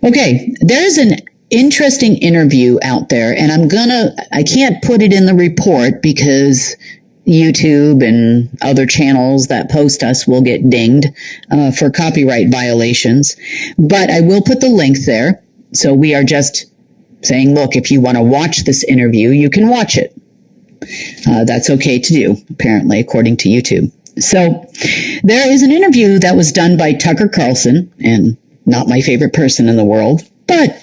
Okay, there's an interesting interview out there, and I can't put it in the report because YouTube and other channels that post us will get dinged for copyright violations, but I will put the link there. So we are just saying, look, if you want to watch this interview, you can watch it. That's okay to do, apparently, according to YouTube. So there is an interview that was done by Tucker Carlson, and not my favorite person in the world, but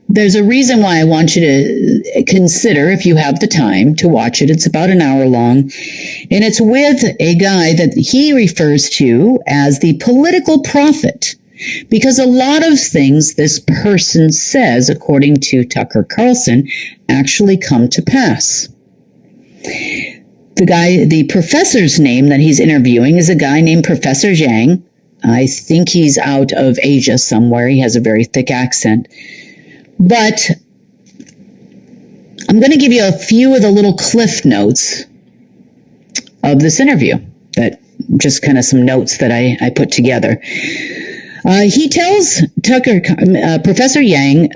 there's a reason why I want you to consider, if you have the time, to watch it. It's about an hour long, and it's with a guy that he refers to as the political prophet, because a lot of things this person says, according to Tucker Carlson, actually come to pass. The professor's name that he's interviewing is a guy named Professor Yang. I think he's out of Asia somewhere. He has a very thick accent. But I'm going to give you a few of the little cliff notes of this interview, that just kind of some notes that I put together. He tells Professor Zhang,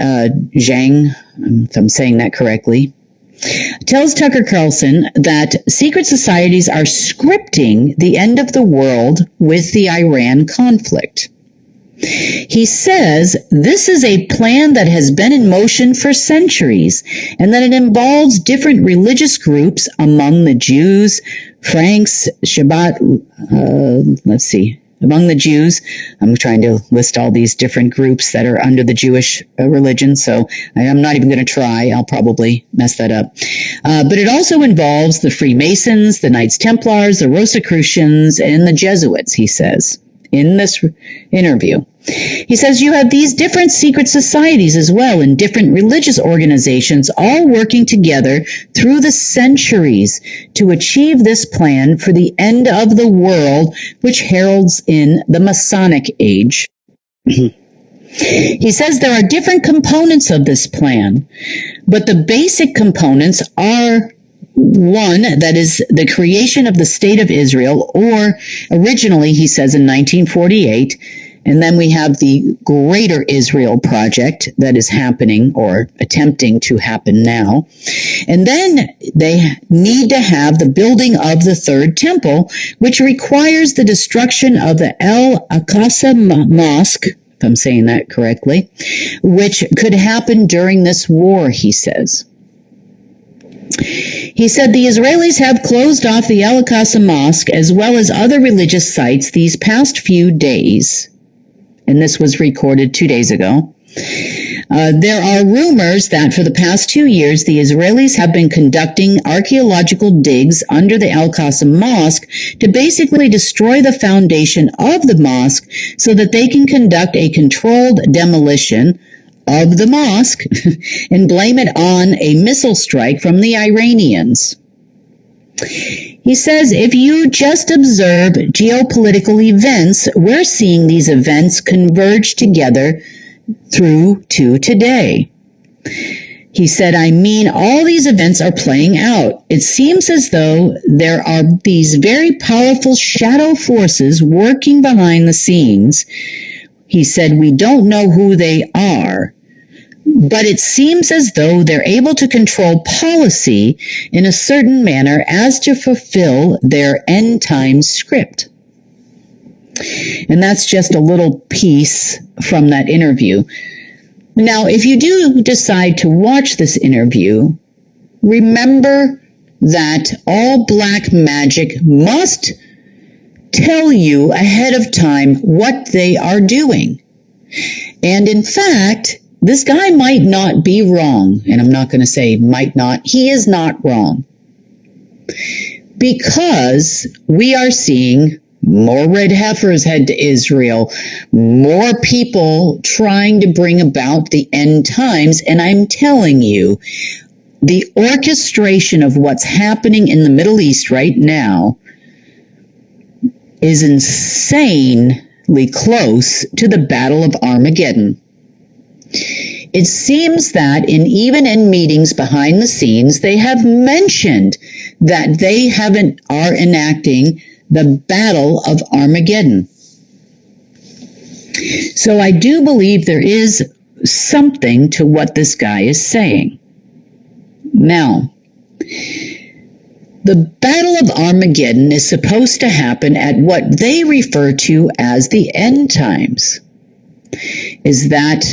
if I'm saying that correctly, tells Tucker Carlson that secret societies are scripting the end of the world with the Iran conflict. He says this is a plan that has been in motion for centuries and that it involves different religious groups among the Jews, Franks, Shabbat, among the Jews. I'm trying to list all these different groups that are under the Jewish religion, so I'm not even going to try. I'll probably mess that up. But it also involves the Freemasons, the Knights Templars, the Rosicrucians, and the Jesuits, he says in this interview. He says you have these different secret societies as well and different religious organizations all working together through the centuries to achieve this plan for the end of the world, which heralds in the Masonic age. He says there are different components of this plan, but the basic components are one, that is the creation of the State of Israel, or originally, he says, in 1948, and then we have the Greater Israel Project that is happening or attempting to happen now. And then they need to have the building of the Third Temple, which requires the destruction of the Al-Aqsa Mosque, if I'm saying that correctly, which could happen during this war, he says. He said the Israelis have closed off the Al-Aqsa Mosque as well as other religious sites these past few days. And this was recorded 2 days ago. There are rumors that for the past 2 years, the Israelis have been conducting archaeological digs under the Al-Aqsa Mosque to basically destroy the foundation of the mosque so that they can conduct a controlled demolition of the mosque and blame it on a missile strike from the Iranians. He says, if you just observe geopolitical events, we're seeing these events converge together through to today. He said, I mean, all these events are playing out. It seems as though there are these very powerful shadow forces working behind the scenes. He said, we don't know who they are, but it seems as though they're able to control policy in a certain manner as to fulfill their end time script. And that's just a little piece from that interview. Now, if you do decide to watch this interview, remember that all black magic must tell you ahead of time what they are doing. And in fact, this guy might not be wrong, and I'm not going to say might not. He is not wrong, because we are seeing more red heifers head to Israel, more people trying to bring about the end times, and I'm telling you, the orchestration of what's happening in the Middle East right now is insanely close to the Battle of Armageddon. It seems that even in meetings behind the scenes, they have mentioned that they are enacting the Battle of Armageddon. So I do believe there is something to what this guy is saying. Now, the Battle of Armageddon is supposed to happen at what they refer to as the end times. Is that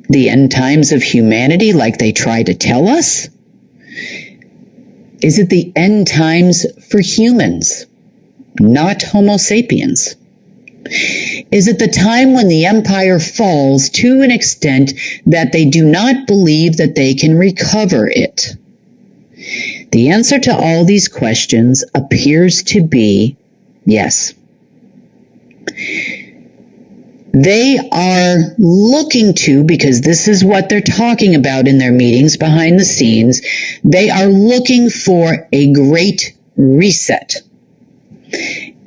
the end times of humanity like they try to tell us? Is it the end times for humans, not Homo sapiens? Is it the time when the empire falls to an extent that they do not believe that they can recover it? The answer to all these questions appears to be yes. They are looking to, because this is what they're talking about in their meetings behind the scenes, they are looking for a great reset.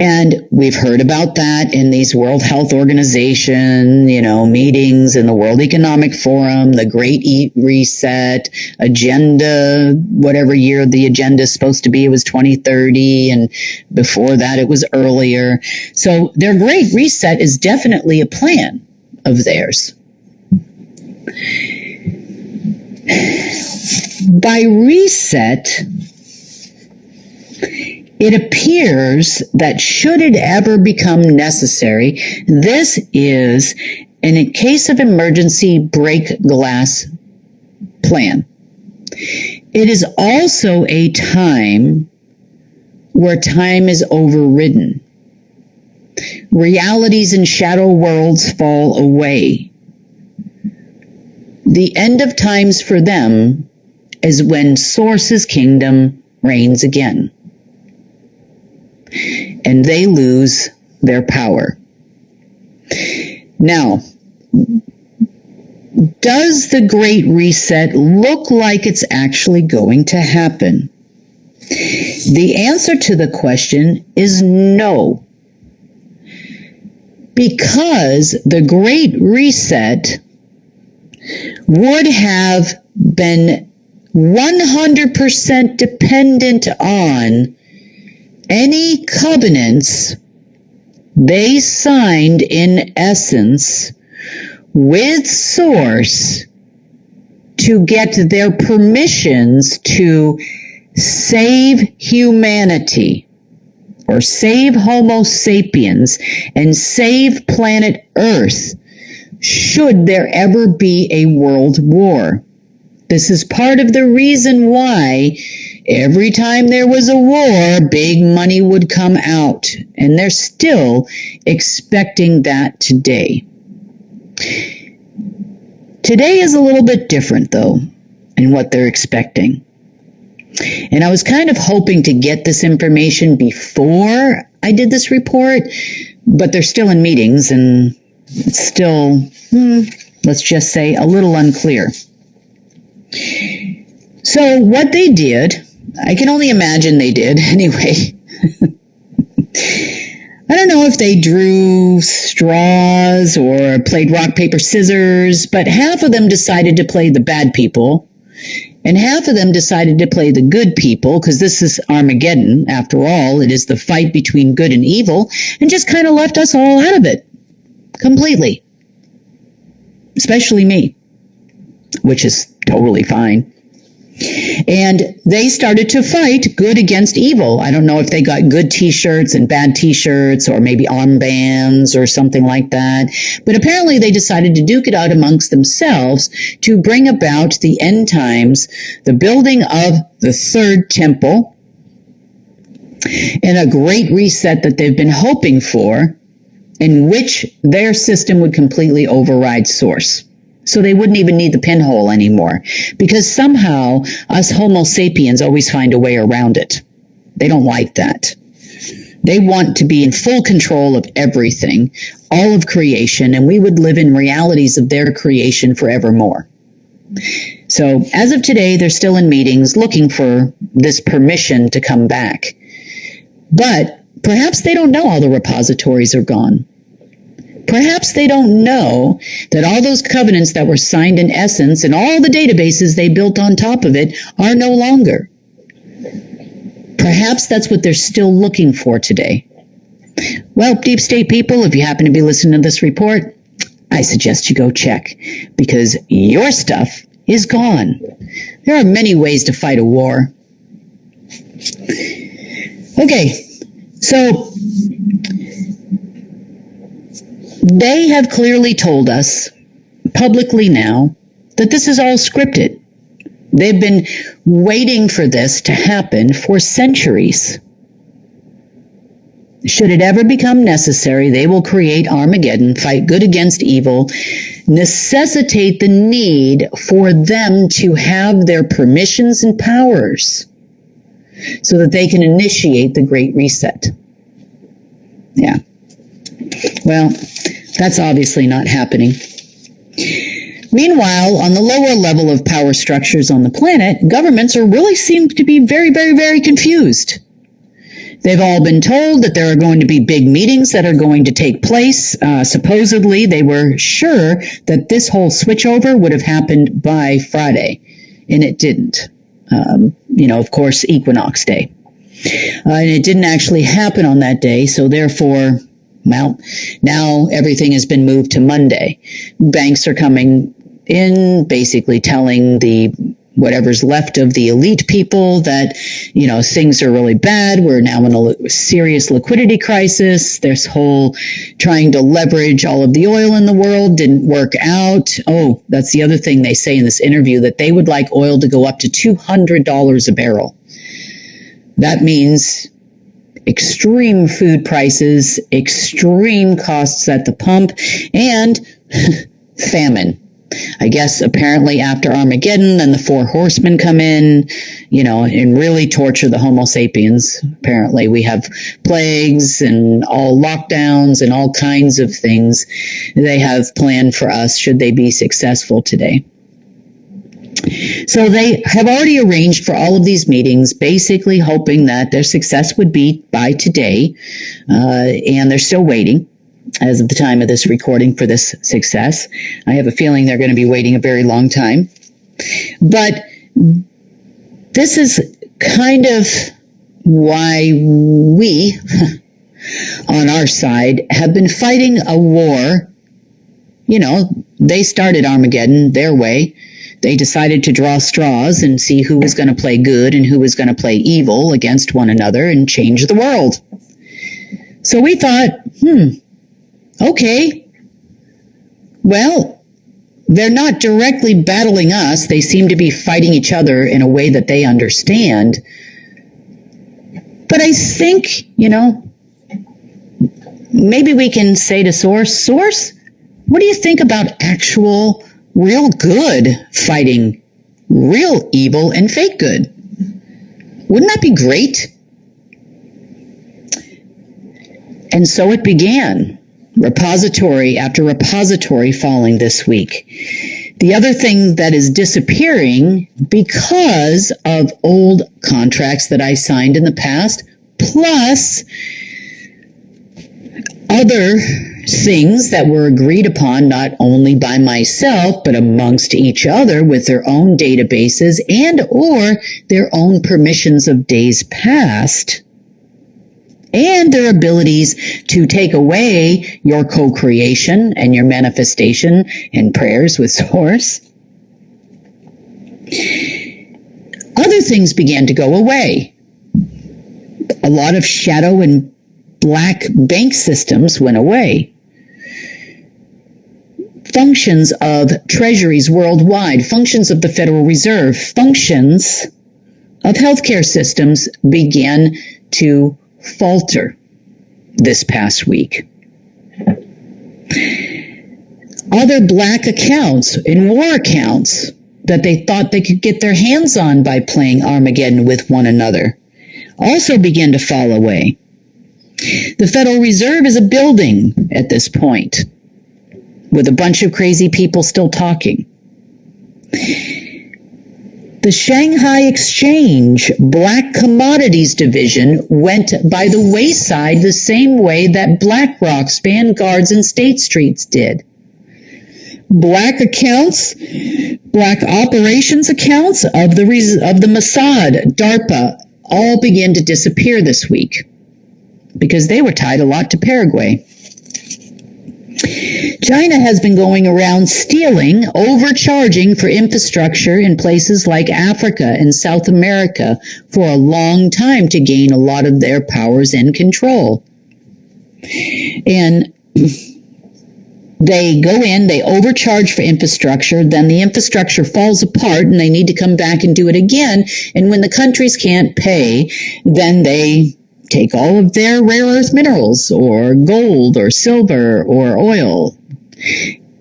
And we've heard about that in these World Health Organization, meetings in the World Economic Forum, the Great Reset, agenda, whatever year the agenda is supposed to be, it was 2030, and before that it was earlier. So their Great Reset is definitely a plan of theirs. By reset, It appears that should it ever become necessary, this is in a case of emergency break glass plan. It is also a time where time is overridden. Realities and shadow worlds fall away. The end of times for them is when Source's kingdom reigns again, and they lose their power. Now, does the Great Reset look like it's actually going to happen? The answer to the question is no. Because the Great Reset would have been 100% dependent on any covenants they signed in essence with Source to get their permissions to save humanity, or save Homo sapiens, and save planet Earth, should there ever be a world war. This is part of the reason why every time there was a war, big money would come out, and they're still expecting that today. Today is a little bit different, though, in what they're expecting. And I was kind of hoping to get this information before I did this report, but they're still in meetings, and it's still, let's just say, a little unclear. So what they did, I can only imagine they did anyway. I don't know if they drew straws or played rock, paper, scissors, but half of them decided to play the bad people, and half of them decided to play the good people, because this is Armageddon. After all, it is the fight between good and evil, and just kind of left us all out of it completely. Especially me, which is totally fine. And they started to fight good against evil. I don't know if they got good t-shirts and bad t-shirts, or maybe armbands or something like that. But apparently they decided to duke it out amongst themselves to bring about the end times, the building of the third temple, and a great reset that they've been hoping for, in which their system would completely override Source. So they wouldn't even need the pinhole anymore, because somehow us Homo sapiens always find a way around it. They don't like that. They want to be in full control of everything, all of creation, and we would live in realities of their creation forevermore. So as of today, they're still in meetings looking for this permission to come back. But perhaps they don't know all the repositories are gone. Perhaps they don't know that all those covenants that were signed in essence and all the databases they built on top of it are no longer. Perhaps that's what they're still looking for today. Well, deep state people, if you happen to be listening to this report, I suggest you go check, because your stuff is gone. There are many ways to fight a war. Okay, so they have clearly told us publicly now that this is all scripted. They've been waiting for this to happen for centuries. Should it ever become necessary, they will create Armageddon, fight good against evil, necessitate the need for them to have their permissions and powers so that they can initiate the Great Reset. Yeah. Well, that's obviously not happening. Meanwhile, on the lower level of power structures on the planet, governments really seem to be very, very, very confused. They've all been told that there are going to be big meetings that are going to take place. Supposedly, they were sure that this whole switchover would have happened by Friday, and it didn't. Of course, Equinox Day. And it didn't actually happen on that day, so therefore, well, now everything has been moved to Monday. Banks are coming in, basically telling the whatever's left of the elite people that, things are really bad. We're now in a serious liquidity crisis. This whole trying to leverage all of the oil in the world didn't work out. Oh, that's the other thing they say in this interview, that they would like oil to go up to $200 a barrel. That means extreme food prices, extreme costs at the pump, and famine. I guess apparently after Armageddon, then the four horsemen come in, and really torture the Homo sapiens. Apparently we have plagues and all lockdowns and all kinds of things they have planned for us should they be successful today. So they have already arranged for all of these meetings, basically hoping that their success would be by today, and they're still waiting as of the time of this recording for this success. I have a feeling they're going to be waiting a very long time. But this is kind of why we, on our side, have been fighting a war. They started Armageddon their way. They decided to draw straws and see who was going to play good and who was going to play evil against one another and change the world. So we thought, okay, well, they're not directly battling us. They seem to be fighting each other in a way that they understand. But I think, maybe we can say to Source, what do you think about actual real good fighting real evil and fake good? Wouldn't that be great? And so it began, repository after repository falling this week. The other thing that is disappearing because of old contracts that I signed in the past, plus other things that were agreed upon not only by myself but amongst each other with their own databases and or their own permissions of days past, and their abilities to take away your co-creation and your manifestation and prayers with Source. Other things began to go away. A lot of shadow and black bank systems went away. Functions of treasuries worldwide, functions of the Federal Reserve, functions of healthcare systems began to falter this past week. Other black accounts and war accounts that they thought they could get their hands on by playing Armageddon with one another also began to fall away. The Federal Reserve is a building at this point, with a bunch of crazy people still talking. The Shanghai Exchange Black Commodities Division went by the wayside the same way that BlackRock's Vanguards and State Streets did. Black accounts, black operations accounts of the Mossad, DARPA, all began to disappear this week because they were tied a lot to Paraguay. China has been going around stealing, overcharging for infrastructure in places like Africa and South America for a long time to gain a lot of their powers and control. And they go in, they overcharge for infrastructure, then the infrastructure falls apart and they need to come back and do it again. And when the countries can't pay, then they take all of their rare earth minerals or gold or silver or oil.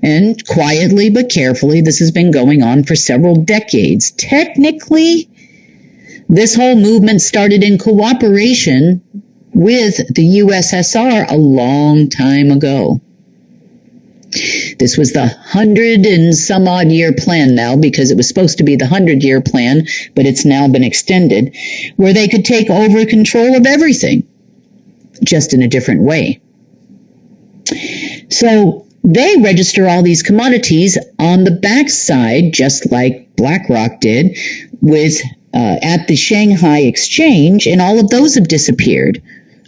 And quietly but carefully, this has been going on for several decades. Technically, this whole movement started in cooperation with the USSR a long time ago. This was the 100 and some odd year plan now, because it was supposed to be the 100-year plan, but it's now been extended, where they could take over control of everything, just in a different way. So they register all these commodities on the backside, just like BlackRock did with at the Shanghai Exchange, and all of those have disappeared.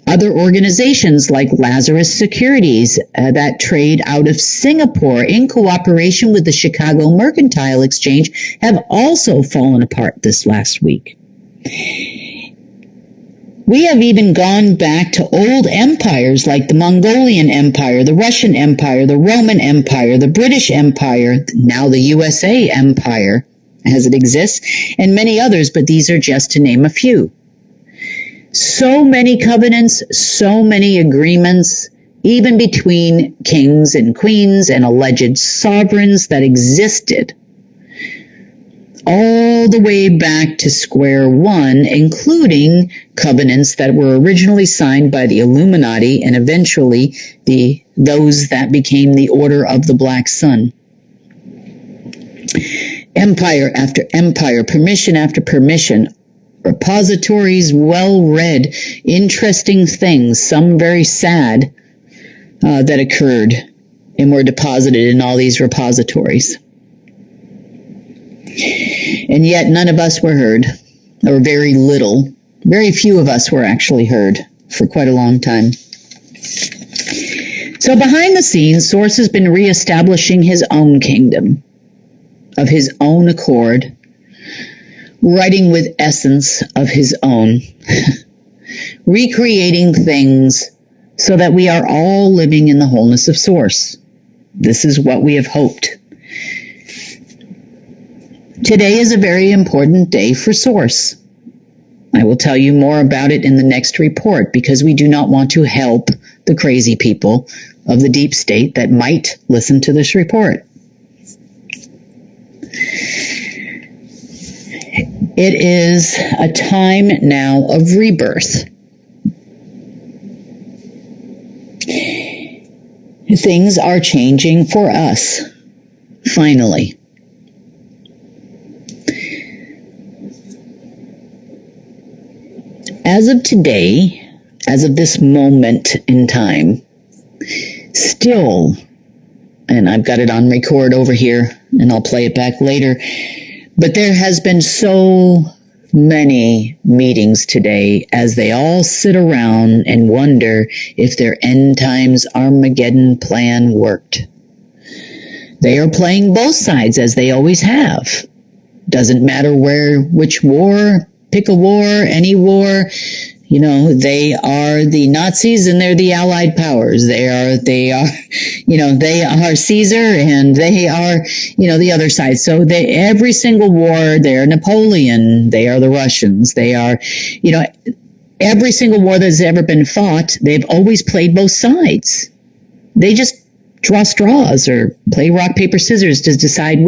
Other organizations like Lazarus Securities that trade out of Singapore in cooperation with the Chicago Mercantile Exchange have also fallen apart this last week. We have even gone back to old empires like the Mongolian Empire, the Russian Empire, the Roman Empire, the British Empire, now the USA Empire as it exists, and many others, but these are just to name a few. So many covenants, so many agreements, even between kings and queens and alleged sovereigns that existed all the way back to square one, including covenants that were originally signed by the Illuminati and eventually those that became the Order of the Black Sun. Empire after empire, permission after permission, repositories, well-read, interesting things, some very sad, that occurred and were deposited in all these repositories. And yet none of us were heard, or very little. Very few of us were actually heard for quite a long time. So behind the scenes, Source has been reestablishing his own kingdom of his own accord, writing with essence of his own, recreating things so that we are all living in the wholeness of Source. This is what we have hoped. Today is a very important day for Source. I will tell you more about it in the next report because we do not want to help the crazy people of the deep state that might listen to this report. It is a time now of rebirth. Things are changing for us, finally. As of today, as of this moment in time, still, and I've got it on record over here, and I'll play it back later, but there has been so many meetings today as they all sit around and wonder if their end times Armageddon plan worked. They are playing both sides as they always have. Doesn't matter which war, pick a war, any war. You know, they are the Nazis and they're the Allied powers. They are Caesar and they are, the other side. So every single war, they're Napoleon, they are the Russians, they are, every single war that's ever been fought, they've always played both sides. They just draw straws or play rock, paper, scissors to decide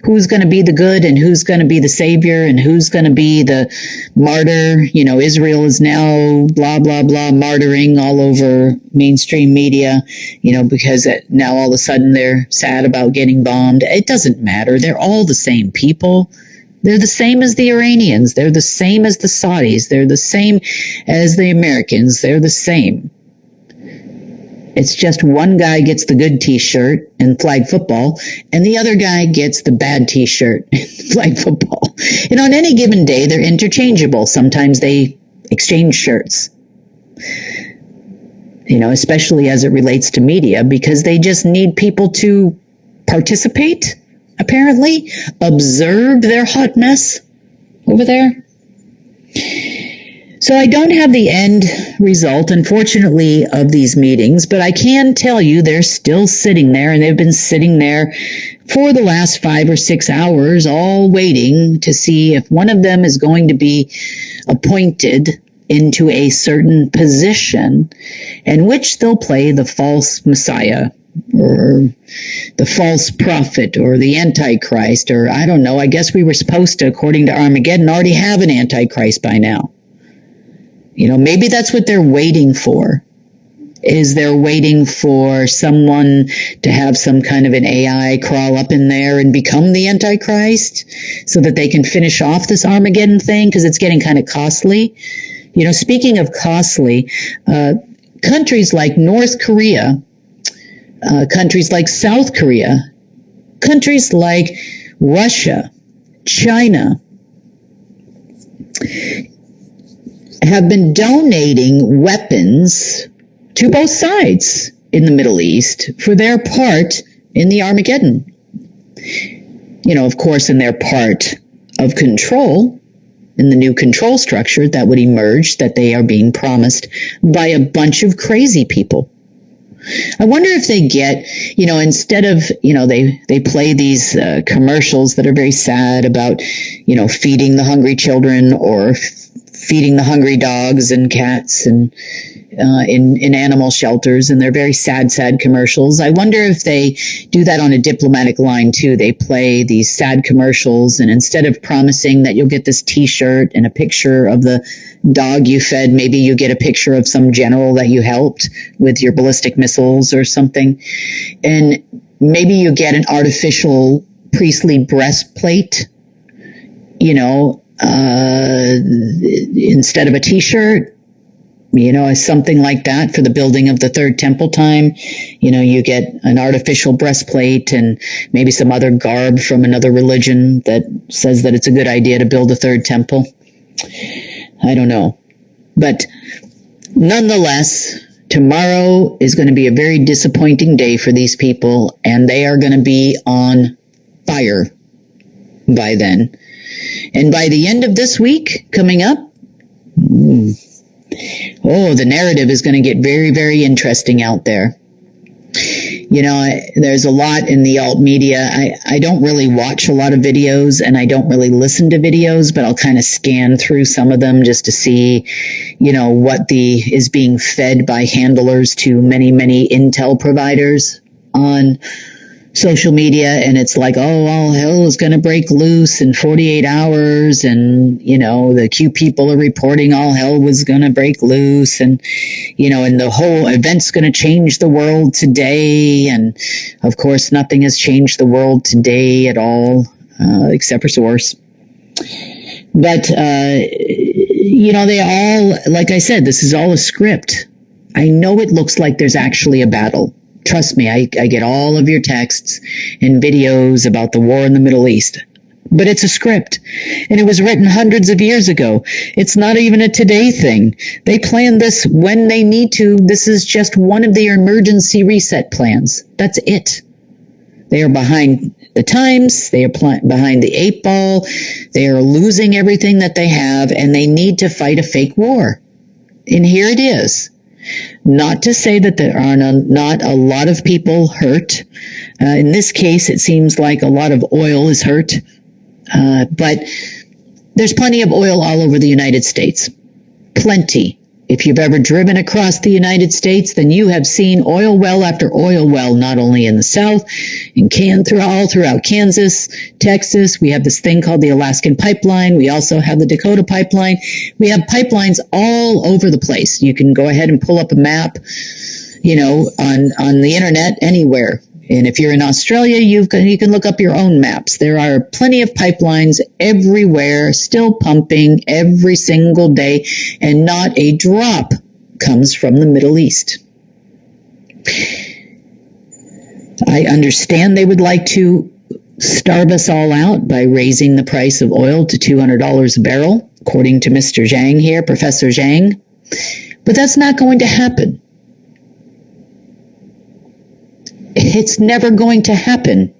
who's going to be the good and who's going to be the savior and who's going to be the martyr. Israel is now blah, blah, blah, martyring all over mainstream media, because now all of a sudden they're sad about getting bombed. It doesn't matter. They're all the same people. They're the same as the Iranians. They're the same as the Saudis. They're the same as the Americans. They're the same. It's just one guy gets the good T-shirt and flag football, and the other guy gets the bad T-shirt and flag football. And on any given day, they're interchangeable. Sometimes they exchange shirts, especially as it relates to media, because they just need people to participate, apparently, observe their hot mess over there. So I don't have the end result, unfortunately, of these meetings, but I can tell you they're still sitting there, and they've been sitting there for the last 5 or 6 hours, all waiting to see if one of them is going to be appointed into a certain position in which they'll play the false Messiah or the false prophet or the Antichrist, or I don't know. I guess we were supposed to, according to Armageddon, already have an Antichrist by now. Maybe that's what they're waiting for. They're waiting for someone to have some kind of an AI crawl up in there and become the Antichrist so that they can finish off this Armageddon thing, because it's getting kind of costly. Speaking of costly, countries like North Korea, countries like South Korea, countries like Russia, China, have been donating weapons to both sides in the Middle East for their part in the Armageddon. Of course, in their part of control, in the new control structure that would emerge that they are being promised by a bunch of crazy people. I wonder if they get, instead of, they play these commercials that are very sad about, feeding the hungry children or feeding the hungry dogs and cats and in animal shelters, and they're very sad commercials. I wonder if they do that on a diplomatic line too. They play these sad commercials, and instead of promising that you'll get this T-shirt and a picture of the dog you fed, maybe you get a picture of some general that you helped with your ballistic missiles or something, and maybe you get an artificial priestly breastplate, instead of a T-shirt. Something like that for the building of the third temple time. You get an artificial breastplate and maybe some other garb from another religion that says that it's a good idea to build a third temple. I don't know. But nonetheless, tomorrow is going to be a very disappointing day for these people, and they are going to be on fire by then. And by the end of this week coming up, the narrative is going to get very, very interesting out there. There's a lot in the alt media. I don't really watch a lot of videos, and I don't really listen to videos, but I'll kind of scan through some of them just to see, what is being fed by handlers to many, many intel providers on social media. And it's like, all hell is going to break loose in 48 hours. And, the Q people are reporting all hell was going to break loose. And, and the whole event's going to change the world today. And of course, nothing has changed the world today at all, except for Source. But, they all, like I said, this is all a script. I know it looks like there's actually a battle. Trust me, I get all of your texts and videos about the war in the Middle East. But it's a script, and it was written hundreds of years ago. It's not even a today thing. They plan this when they need to. This is just one of their emergency reset plans. That's it. They are behind the times. They are behind the 8 ball. They are losing everything that they have, and they need to fight a fake war. And here it is. Not to say that there are not a lot of people hurt. In this case, it seems like a lot of oil is hurt. But there's plenty of oil all over the United States. Plenty. If you've ever driven across the United States, then you have seen oil well after oil well, not only in the South, all throughout Kansas, Texas. We have this thing called the Alaskan Pipeline. We also have the Dakota Pipeline. We have pipelines all over the place. You can go ahead and pull up a map, on the internet anywhere. And if you're in Australia, you can look up your own maps. There are plenty of pipelines everywhere, still pumping every single day, and not a drop comes from the Middle East. I understand they would like to starve us all out by raising the price of oil to $200 a barrel, according to Mr. Zhang here, Professor Zhang. But that's not going to happen. It's never going to happen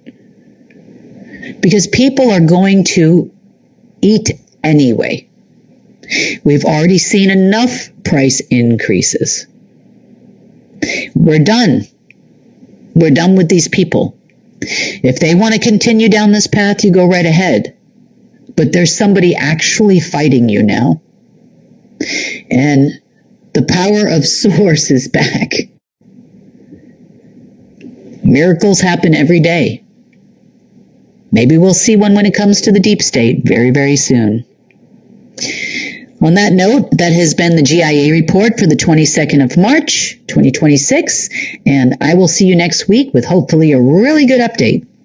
because people are going to eat anyway. We've already seen enough price increases. We're done. We're done with these people. If they want to continue down this path, you go right ahead. But there's somebody actually fighting you now. And the power of Source is back. Miracles happen every day. Maybe we'll see one when it comes to the deep state very, very soon. On that note, that has been the GIA report for the 22nd of March, 2026, and I will see you next week with hopefully a really good update.